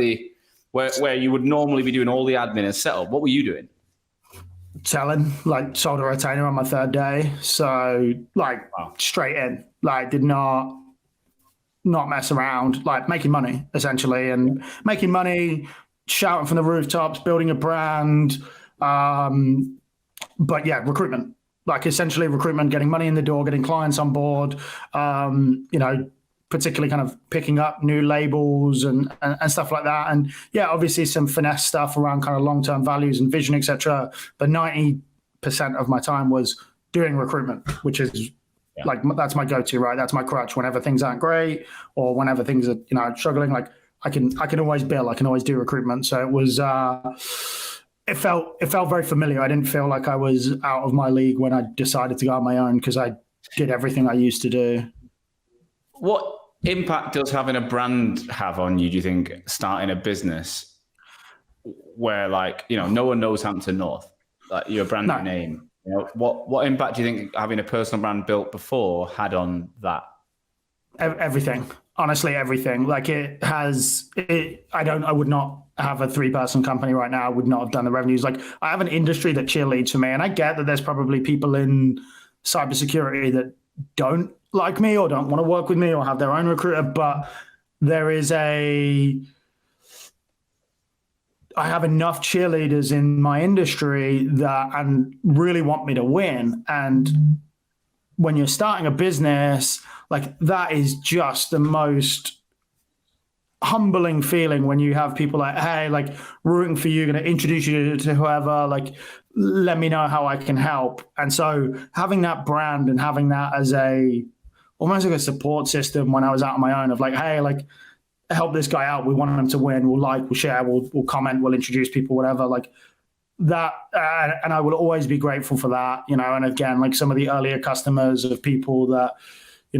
where you would normally be doing all the admin and setup, what were you doing? Selling, like sold a retainer on my third day. So like straight in, like did not mess around, like making money essentially, and making money, shouting from the rooftops, building a brand. But yeah, recruitment. Like essentially recruitment, getting money in the door, getting clients on board, particularly kind of picking up new labels and stuff like that. And yeah, obviously some finesse stuff around kind of long-term values and vision, etc. But 90% of my time was doing recruitment, which is like, that's my go-to, right? That's my crutch whenever things aren't great, or whenever things are, struggling. Like I can always bill, I can always do recruitment. So it was, it felt very familiar. I didn't feel like I was out of my league when I decided to go on my own, because I did everything I used to do. What impact does having a brand have on you, do you think, starting a business where no one knows Hampton North, like you're a brand new name? What impact do you think having a personal brand built before had on that? Everything. Honestly, everything. Like I would not have a 3-person company right now. I would not have done the revenues. Like I have an industry that cheerleads for me, and I get that there's probably people in cybersecurity that don't like me or don't want to work with me or have their own recruiter, but I have enough cheerleaders in my industry and really want me to win. And when you're starting a business, like that is just the most humbling feeling when you have people like, hey, like rooting for you, going to introduce you to whoever, like, let me know how I can help. And so having that brand and having that as almost like a support system when I was out on my own of like, hey, like help this guy out. We want him to win. We'll share, we'll comment, we'll introduce people, whatever, like that. And I will always be grateful for that, and again, like some of the earlier customers of people that,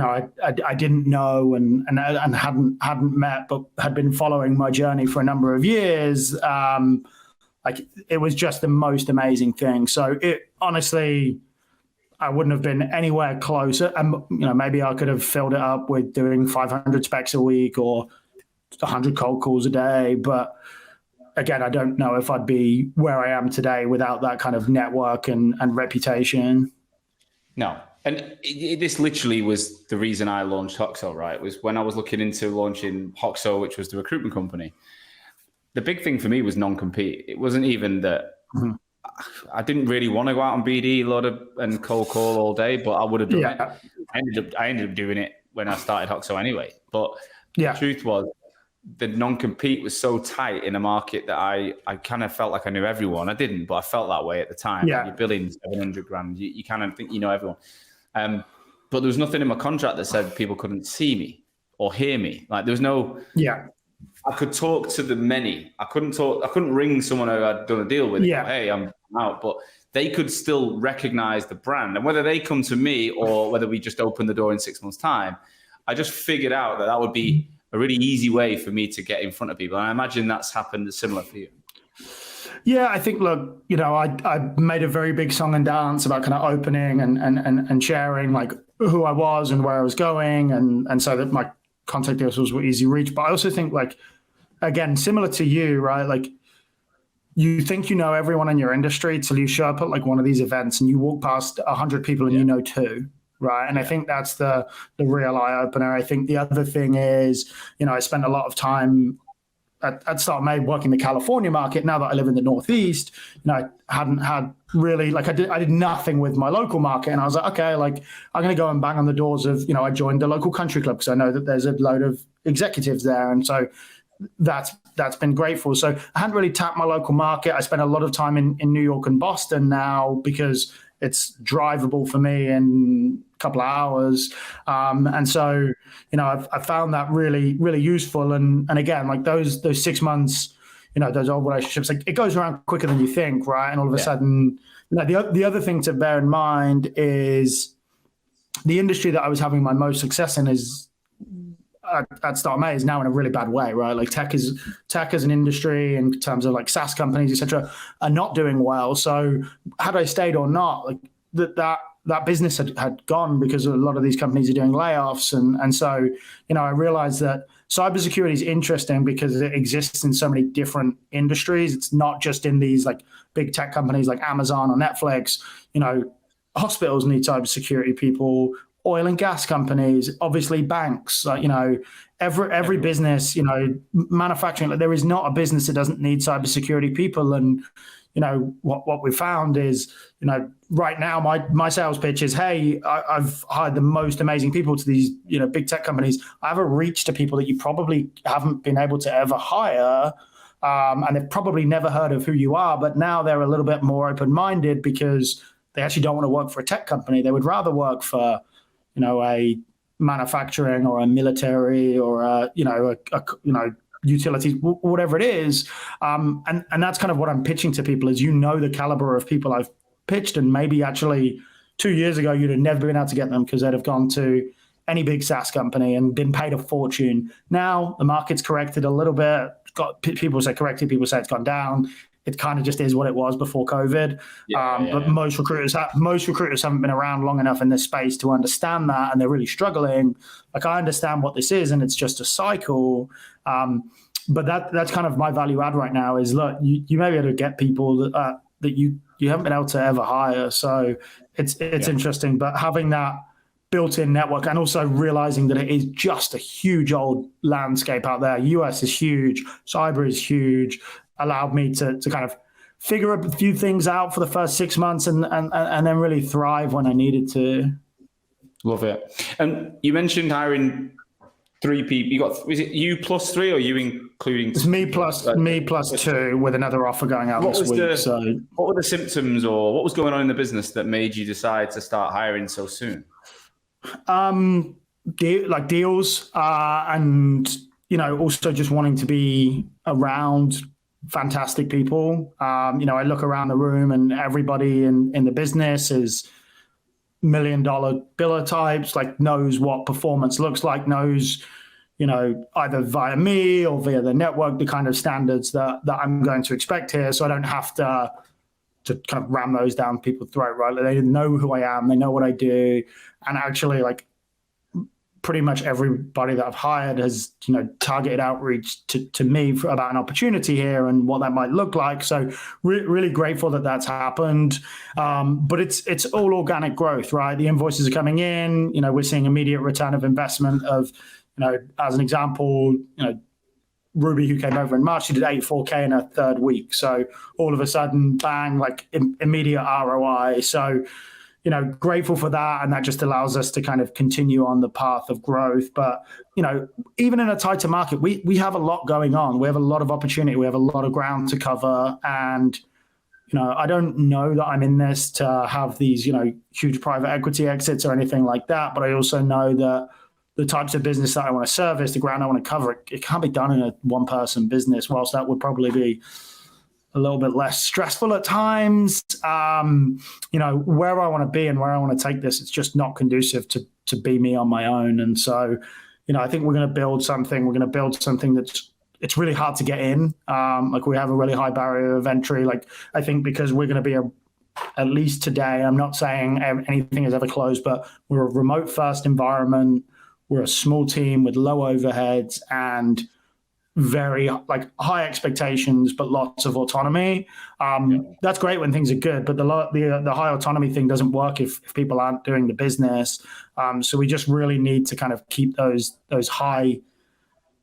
I didn't know and hadn't met, but had been following my journey for a number of years. Like, it was just the most amazing thing. So it honestly, I wouldn't have been anywhere closer. And maybe I could have filled it up with doing 500 specs a week or 100 cold calls a day. But again, I don't know if I'd be where I am today without that kind of network and reputation. No. And this literally was the reason I launched Hoxo, right? Was when I was looking into launching Hoxo, which was the recruitment company. The big thing for me was non-compete. It wasn't even that I didn't really want to go out on BD and cold call all day, but I would have done it. I ended up doing it when I started Hoxo anyway. But the truth was, the non-compete was so tight in a market that I kind of felt like I knew everyone. I didn't, but I felt that way at the time. Yeah. You're billing 700 grand. You kind of think you know everyone. But there was nothing in my contract that said people couldn't see me or hear me. Like, there was no... Yeah. I could talk to the many. I couldn't ring someone who I'd done a deal with. Yeah. Hey, I'm out. But they could still recognize the brand. And whether they come to me or whether we just open the door in 6 months' time, I just figured out that would be a really easy way for me to get in front of people. And I imagine that's happened similar for you. Yeah, I think, look, I made a very big song and dance about kind of opening and sharing like who I was and where I was going. And so that my contact details were easy reach. But I also think, like, again, similar to you, right? Like, you think you know everyone in your industry till you show up at like one of these events and you walk past 100 people and you know two. Right. And I think that's the real eye opener. I think the other thing is, I spent a lot of time at Start May working the California market. Now that I live in the Northeast, I hadn't had really, like, I did nothing with my local market. And I was like, okay, like, I'm going to go and bang on the doors of, I joined the local country club because I know that there's a load of executives there. And so that's been grateful. So I hadn't really tapped my local market. I spent a lot of time in New York and Boston now because it's drivable for me in a couple of hours. And so, I found that really, really useful. And again, like those 6 months, those old relationships, like, it goes around quicker than you think, right? And all of a sudden, the other thing to bear in mind is the industry that I was having my most success in is at Start May is now in a really bad way, right? Like tech as an industry in terms of like SaaS companies, et cetera, are not doing well. So had I stayed or not, like that business had gone because a lot of these companies are doing layoffs. And so, I realized that cybersecurity is interesting because it exists in so many different industries. It's not just in these like big tech companies like Amazon or Netflix. Hospitals need cybersecurity people, oil and gas companies, obviously banks, every business, manufacturing, like, there is not a business that doesn't need cybersecurity people. And, what we found is, right now my sales pitch is, hey, I've hired the most amazing people to these, big tech companies. I have a reach to people that you probably haven't been able to ever hire. And they've probably never heard of who you are, but now they're a little bit more open-minded because they actually don't want to work for a tech company. They would rather work for, a manufacturing or a military or a utilities, whatever it is. And that's kind of what I'm pitching to people is, the caliber of people I've pitched, and maybe actually 2 years ago, you'd have never been able to get them because they'd have gone to any big SaaS company and been paid a fortune. Now the market's corrected a little bit. People say corrected, people say it's gone down. It kind of just is what it was before COVID. But most recruiters haven't been around long enough in this space to understand that, and they're really struggling. Like, I understand what this is, and it's just a cycle. But that's kind of my value add right now is, look, you may be able to get people that you haven't been able to ever hire. So it's interesting, but having that built-in network and also realizing that it is just a huge old landscape out there. US is huge, cyber is huge, allowed me to kind of figure a few things out for the first 6 months and then really thrive when I needed to. Love it. And you mentioned hiring 3 people. Was it you plus 3 or you including? It's me plus 2 with another offer going out this week. What were the symptoms or what was going on in the business that made you decide to start hiring so soon? Deals and, also just wanting to be around fantastic people. I look around the room and everybody in the business is $1 million biller types, like knows what performance looks like, knows, either via me or via the network, the kind of standards that I'm going to expect here. So I don't have to kind of ram those down people's throat, right? They know who I am, they know what I do. And actually, like, pretty much everybody that I've hired has, targeted outreach to me about an opportunity here and what that might look like. So really grateful that that's happened. But it's all organic growth, right? The invoices are coming in, we're seeing immediate return of investment of, as an example, Ruby, who came over in March, she did 84K in her third week. So all of a sudden, bang, like immediate ROI. So, grateful for that. And that just allows us to kind of continue on the path of growth. But, even in a tighter market, we have a lot going on. We have a lot of opportunity. We have a lot of ground to cover. And, I don't know that I'm in this to have these, huge private equity exits or anything like that. But I also know that the types of business that I want to service, the ground I want to cover, it can't be done in a one-person business, whilst that would probably be a little bit less stressful at times. Where I want to be and where I want to take this, it's just not conducive to be me on my own. And so, I think we're going to build something. We're going to build something it's really hard to get in. Like, we have a really high barrier of entry. Like, I think because we're going to be at least today, I'm not saying anything is ever closed, but we're a remote first environment. We're a small team with low overheads and very high expectations, but lots of autonomy. That's great when things are good, but the high autonomy thing doesn't work if people aren't doing the business. So we just really need to kind of keep those high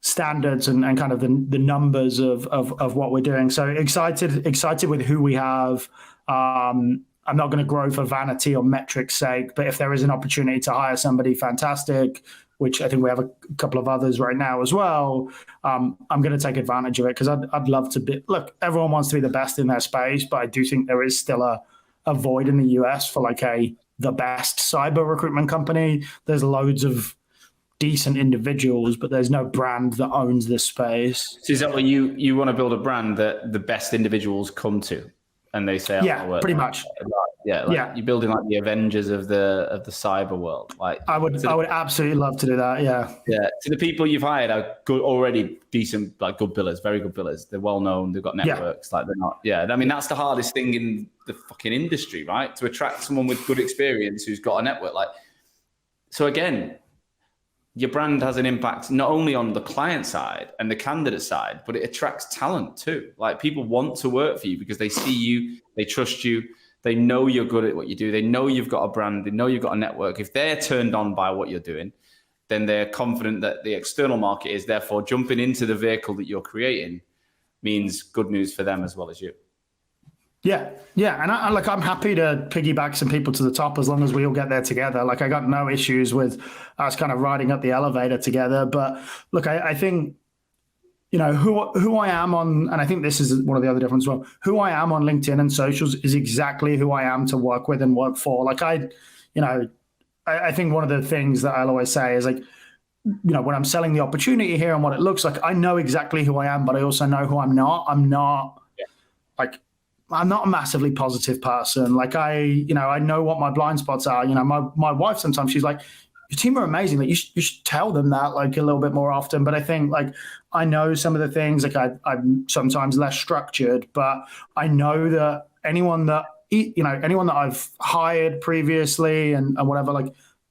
standards and kind of the numbers of what we're doing. So excited with who we have. I'm not going to grow for vanity or metrics sake, but if there is an opportunity to hire somebody fantastic, which I think we have a couple of others right now as well, I'm going to take advantage of it because I'd love to be. Look, everyone wants to be the best in their space, but I do think there is still a void in the US for the best cyber recruitment company. There's loads of decent individuals, but there's no brand that owns this space. So is that what you want to build a brand that the best individuals come to? And they say, pretty much. You're building the Avengers of the cyber world. I would absolutely love to do that. Yeah. So the people you've hired are good, already decent, good billers, very good billers. They're well known. They've got networks. They're not. Yeah. I mean, that's the hardest thing in the fucking industry, right? To attract someone with good experience who's got a network. So again, your brand has an impact not only on the client side and the candidate side, but it attracts talent too. People want to work for you because they see you, they trust you, they know you're good at what you do, they know you've got a brand, they know you've got a network. If they're turned on by what you're doing, then they're confident that the external market is. Therefore, jumping into the vehicle that you're creating means good news for them as well as you. Yeah. And I'm happy to piggyback some people to the top as long as we all get there together. I got no issues with us kind of riding up the elevator together. But look, I think, who I am on, and I think this is one of the other differences as well, who I am on LinkedIn and socials is exactly who I am to work with and work for. I think one of the things that I'll always say is when I'm selling the opportunity here and what it looks like, I know exactly who I am, but I also know who I'm not. I'm not a massively positive person. I know what my blind spots are. My wife sometimes, she's like, your team are amazing. You should tell them that a little bit more often. But I think I know some of the things. I'm sometimes less structured, but I know that anyone that I've hired previously and whatever,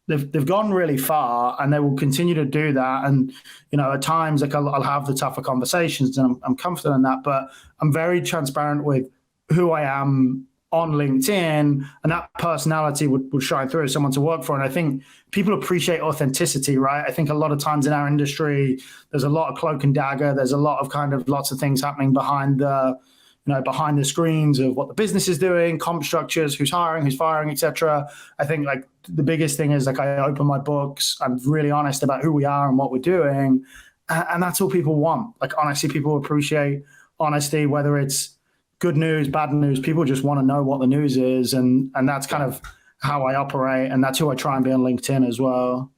they've gone really far and they will continue to do that. And, at times I'll have the tougher conversations and I'm confident in that, but I'm very transparent with who I am on LinkedIn, and that personality would shine through as someone to work for. And I think people appreciate authenticity, right? I think a lot of times in our industry, there's a lot of cloak and dagger. There's a lot of lots of things happening behind the screens of what the business is doing, comp structures, who's hiring, who's firing, etc. I think the biggest thing is I open my books. I'm really honest about who we are and what we're doing. And that's all people want. Honestly, people appreciate honesty, whether it's good news, bad news. People just want to know what the news is. And that's kind of how I operate. And that's who I try and be on LinkedIn as well.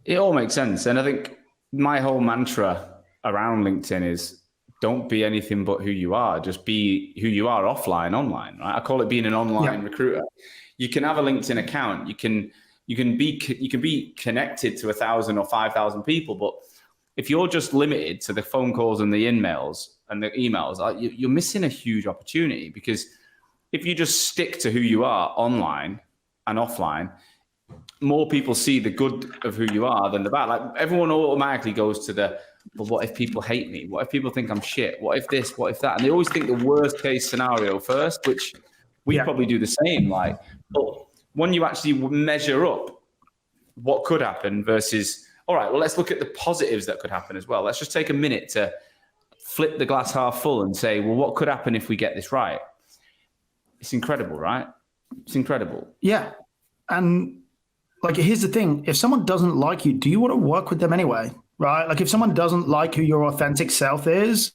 It all makes sense. And I think my whole mantra around LinkedIn is don't be anything but who you are. Just be who you are offline, online, right? I call it being an online recruiter. You can have a LinkedIn account. You can you can be connected to 1,000 or 5,000 people, but if you're just limited to the phone calls and the emails, you're missing a huge opportunity, because if you just stick to who you are online and offline, more people see the good of who you are than the bad. Like, everyone automatically goes to but what if people hate me? What if people think I'm shit? What if this? What if that? And they always think the worst case scenario first, which we probably do the same. Like, but when you actually measure up what could happen versus, all right, well, let's look at the positives that could happen as well. Let's just take a minute to flip the glass half full and say, well, what could happen if we get this right? It's incredible, right? It's incredible. Yeah. And like, here's the thing. If someone doesn't like you, do you want to work with them anyway? Right? Like, if someone doesn't like who your authentic self is,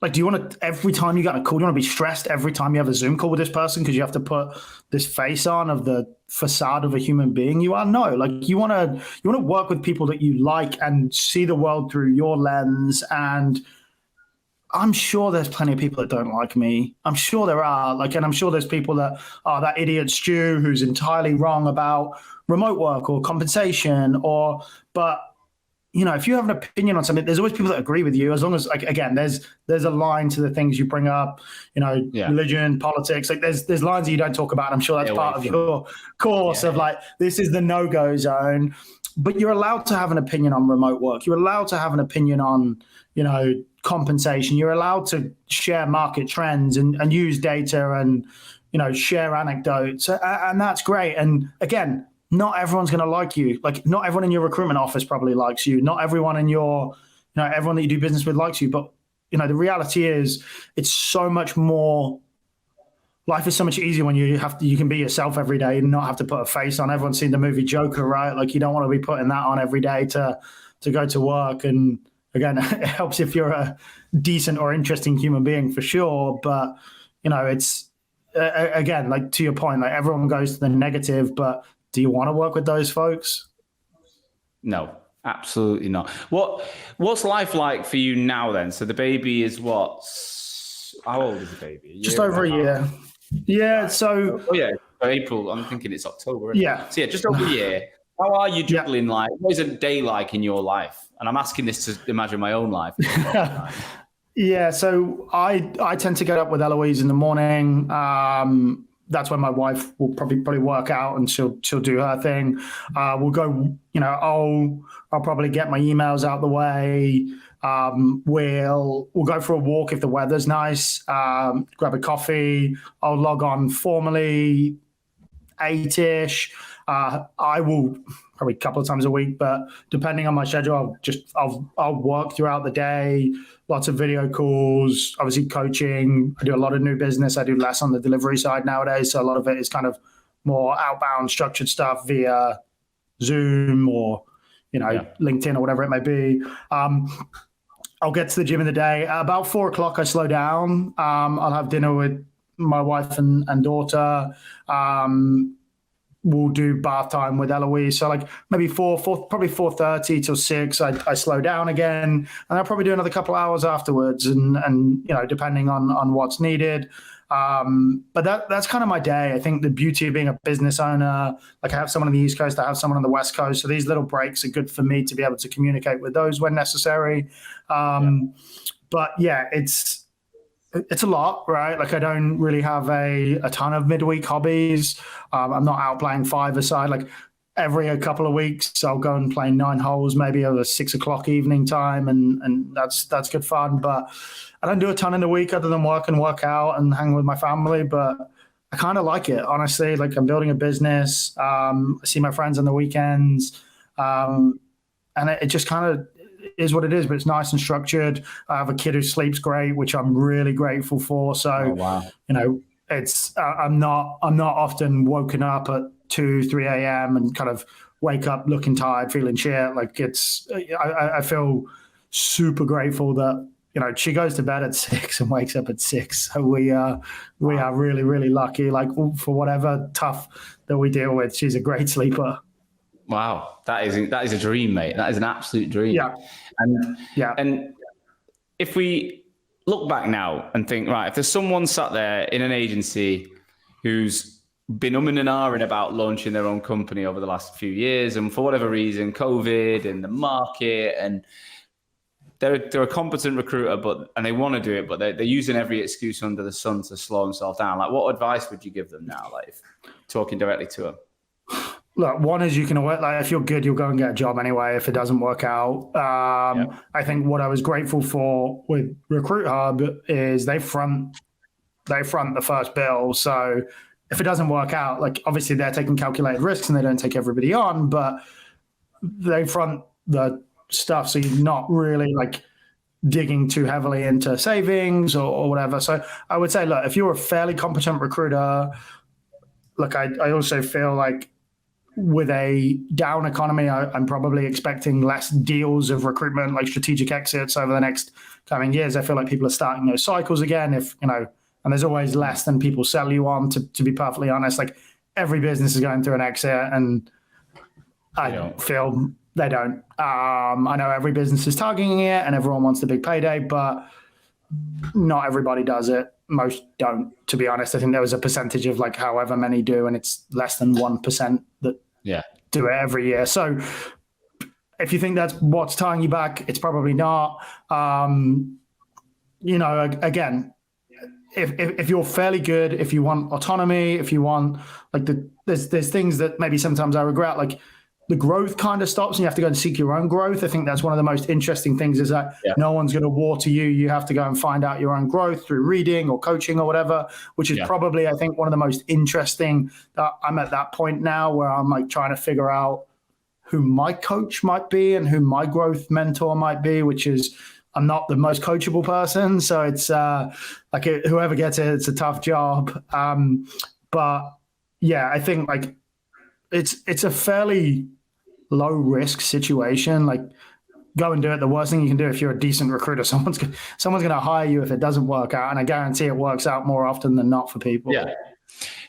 like, do you want to, every time you get a call, do you want to be stressed every time you have a Zoom call with this person because you have to put this face on of the facade of a human being you are? No, like, you want to work with people that you like and see the world through your lens. And I'm sure there's plenty of people that don't like me. I'm sure there are. Like, and I'm sure there's people that are that idiot Stu who's entirely wrong about remote work or compensation, but you know, if you have an opinion on something, there's always people that agree with you, as long as, like, again, there's a line to the things you bring up, you know, religion, politics, like there's lines that you don't talk about. And I'm sure that's part of your course of like, this is the no-go zone, but you're allowed to have an opinion on remote work. You're allowed to have an opinion on, you know, compensation. You're allowed to share market trends and use data and, you know, share anecdotes. And that's great. And again, not everyone's going to like you. Like, not everyone in your recruitment office probably likes you. Not everyone in your, you know, everyone that you do business with likes you. But, you know, the reality is it's so much more, life is so much easier when you can be yourself every day and not have to put a face on. Everyone's seen the movie Joker, right? Like, you don't want to be putting that on every day to go to work. And again, it helps if you're a decent or interesting human being for sure. But, you know, it's, again, like, to your point, like, everyone goes to the negative, but do you want to work with those folks? No, absolutely not. What's life like for you now then? So the baby is what? How old is the baby? Just over a year. Yeah. So. Oh yeah, April. I'm thinking it's October. Yeah. So yeah, just over a year. How are you juggling like? What is a day like in your life? And I'm asking this to imagine my own life. Yeah. So I tend to get up with Eloise in the morning. That's when my wife will probably work out and she'll do her thing. We'll go, you know, I'll probably get my emails out the way. We'll go for a walk if the weather's nice. Grab a coffee. I'll log on formally 8-ish. I will probably a couple of times a week, but depending on my schedule, I'll work throughout the day. Lots of video calls, obviously coaching. I do a lot of new business. I do less on the delivery side nowadays. So a lot of it is kind of more outbound structured stuff via Zoom or, you know, LinkedIn or whatever it may be. I'll get to the gym in the day. About 4:00, I slow down. I'll have dinner with my wife and daughter. We'll do bath time with Eloise. So like maybe probably 4:30 till 6. I slow down again, and I'll probably do another couple of hours afterwards, and you know, depending on what's needed. But that's kind of my day. I think the beauty of being a business owner, like I have someone on the East Coast, I have someone on the West Coast. So these little breaks are good for me to be able to communicate with those when necessary. But yeah, it's a lot, right? Like I don't really have a ton of midweek hobbies. I'm not out playing five-a-side. Like every couple of weeks, I'll go and play 9 holes, maybe over 6 o'clock evening time, and that's good fun. But I don't do a ton in the week other than work and work out and hang with my family. But I kind of like it, honestly. Like I'm building a business. I see my friends on the weekends, and it just kind of is what it is, but it's nice and structured. I have a kid who sleeps great, which I'm really grateful for. So, you know, it's I'm not often woken up at 2-3 a.m. and kind of wake up looking tired, feeling shit. Like I feel super grateful that, you know, she goes to bed at 6 and wakes up at 6. So we are really, really lucky. Like for whatever tough that we deal with, she's a great sleeper. Wow, that is a dream, mate. That is an absolute dream. And if we look back now and think, right, if there's someone sat there in an agency who's been umming and ahhing about launching their own company over the last few years. And for whatever reason, COVID and the market, and they're a competent recruiter, and they want to do it, but they're using every excuse under the sun to slow themselves down. Like, what advice would you give them now, like if talking directly to them? Look, one is you can always, like, if you're good, you'll go and get a job anyway if it doesn't work out. I think what I was grateful for with RecruitHub is they front the first bill. So if it doesn't work out, like, obviously they're taking calculated risks and they don't take everybody on, but they front the stuff. So you're not really like digging too heavily into savings or whatever. So I would say, look, if you're a fairly competent recruiter, look, I also feel like with a down economy, I'm probably expecting less deals of recruitment, like strategic exits over the next coming years. I feel like people are starting those cycles again. And there's always less than people sell you on, to be perfectly honest. Like, every business is going through an exit, and I don't feel they don't. I know every business is targeting it and everyone wants the big payday, but not everybody does it. Most don't, to be honest. I think there was a percentage of like however many do, and it's less than 1% that do it every year. So if you think that's what's tying you back, it's probably not. Again, if you're fairly good, if you want autonomy, if you want like there's things that maybe sometimes I regret, like the growth kind of stops and you have to go and seek your own growth. I think that's one of the most interesting things, is that no one's going to water you. You have to go and find out your own growth through reading or coaching or whatever, which is probably, I think, one of the most interesting. I'm at that point now where I'm like trying to figure out who my coach might be and who my growth mentor might be, which is, I'm not the most coachable person. So it's whoever gets it, it's a tough job. But yeah, I think like it's a fairly low risk situation. Like, go and do it. The worst thing you can do if you're a decent recruiter, someone's going to hire you if it doesn't work out. And I guarantee it works out more often than not for people. Yeah.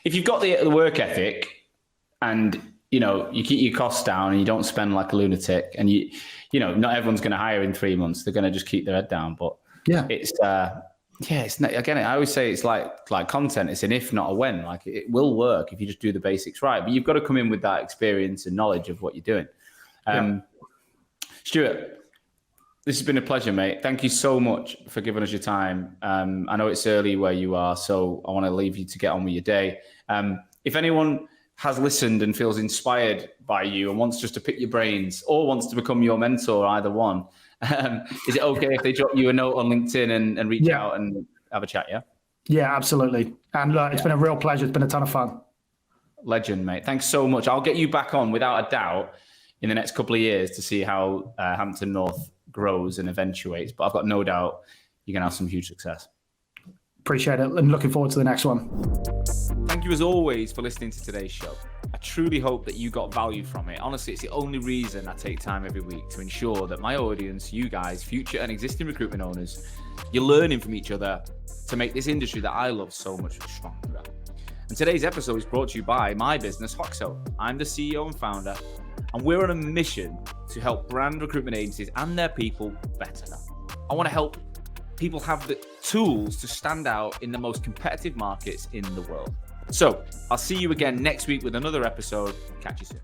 If you've got the work ethic and, you keep your costs down and you don't spend like a lunatic, and not everyone's going to hire in 3 months. They're going to just keep their head down. But it's not, again, I always say it's like content. It's an if, not a when. Like, it will work if you just do the basics right. But you've got to come in with that experience and knowledge of what you're doing. Stuart, this has been a pleasure, mate. Thank you so much for giving us your time. I know it's early where you are, so I want to leave you to get on with your day. If anyone has listened and feels inspired by you and wants just to pick your brains or wants to become your mentor, either one, is it okay if they drop you a note on LinkedIn and reach out and have a chat? Yeah, absolutely. And look, it's been a real pleasure. It's been a ton of fun. Legend, mate. Thanks so much. I'll get you back on without a doubt in the next couple of years to see how Hampton North grows and eventuates. But I've got no doubt you're going to have some huge success. Appreciate it. And looking forward to the next one. Thank you as always for listening to today's show. I truly hope that you got value from it. Honestly, it's the only reason I take time every week to ensure that my audience, you guys, future and existing recruitment owners, you're learning from each other to make this industry that I love so much stronger. And today's episode is brought to you by my business, Hoxo. I'm the CEO and founder, and we're on a mission to help brand recruitment agencies and their people better. I want to help people have the tools to stand out in the most competitive markets in the world. So I'll see you again next week with another episode. Catch you soon.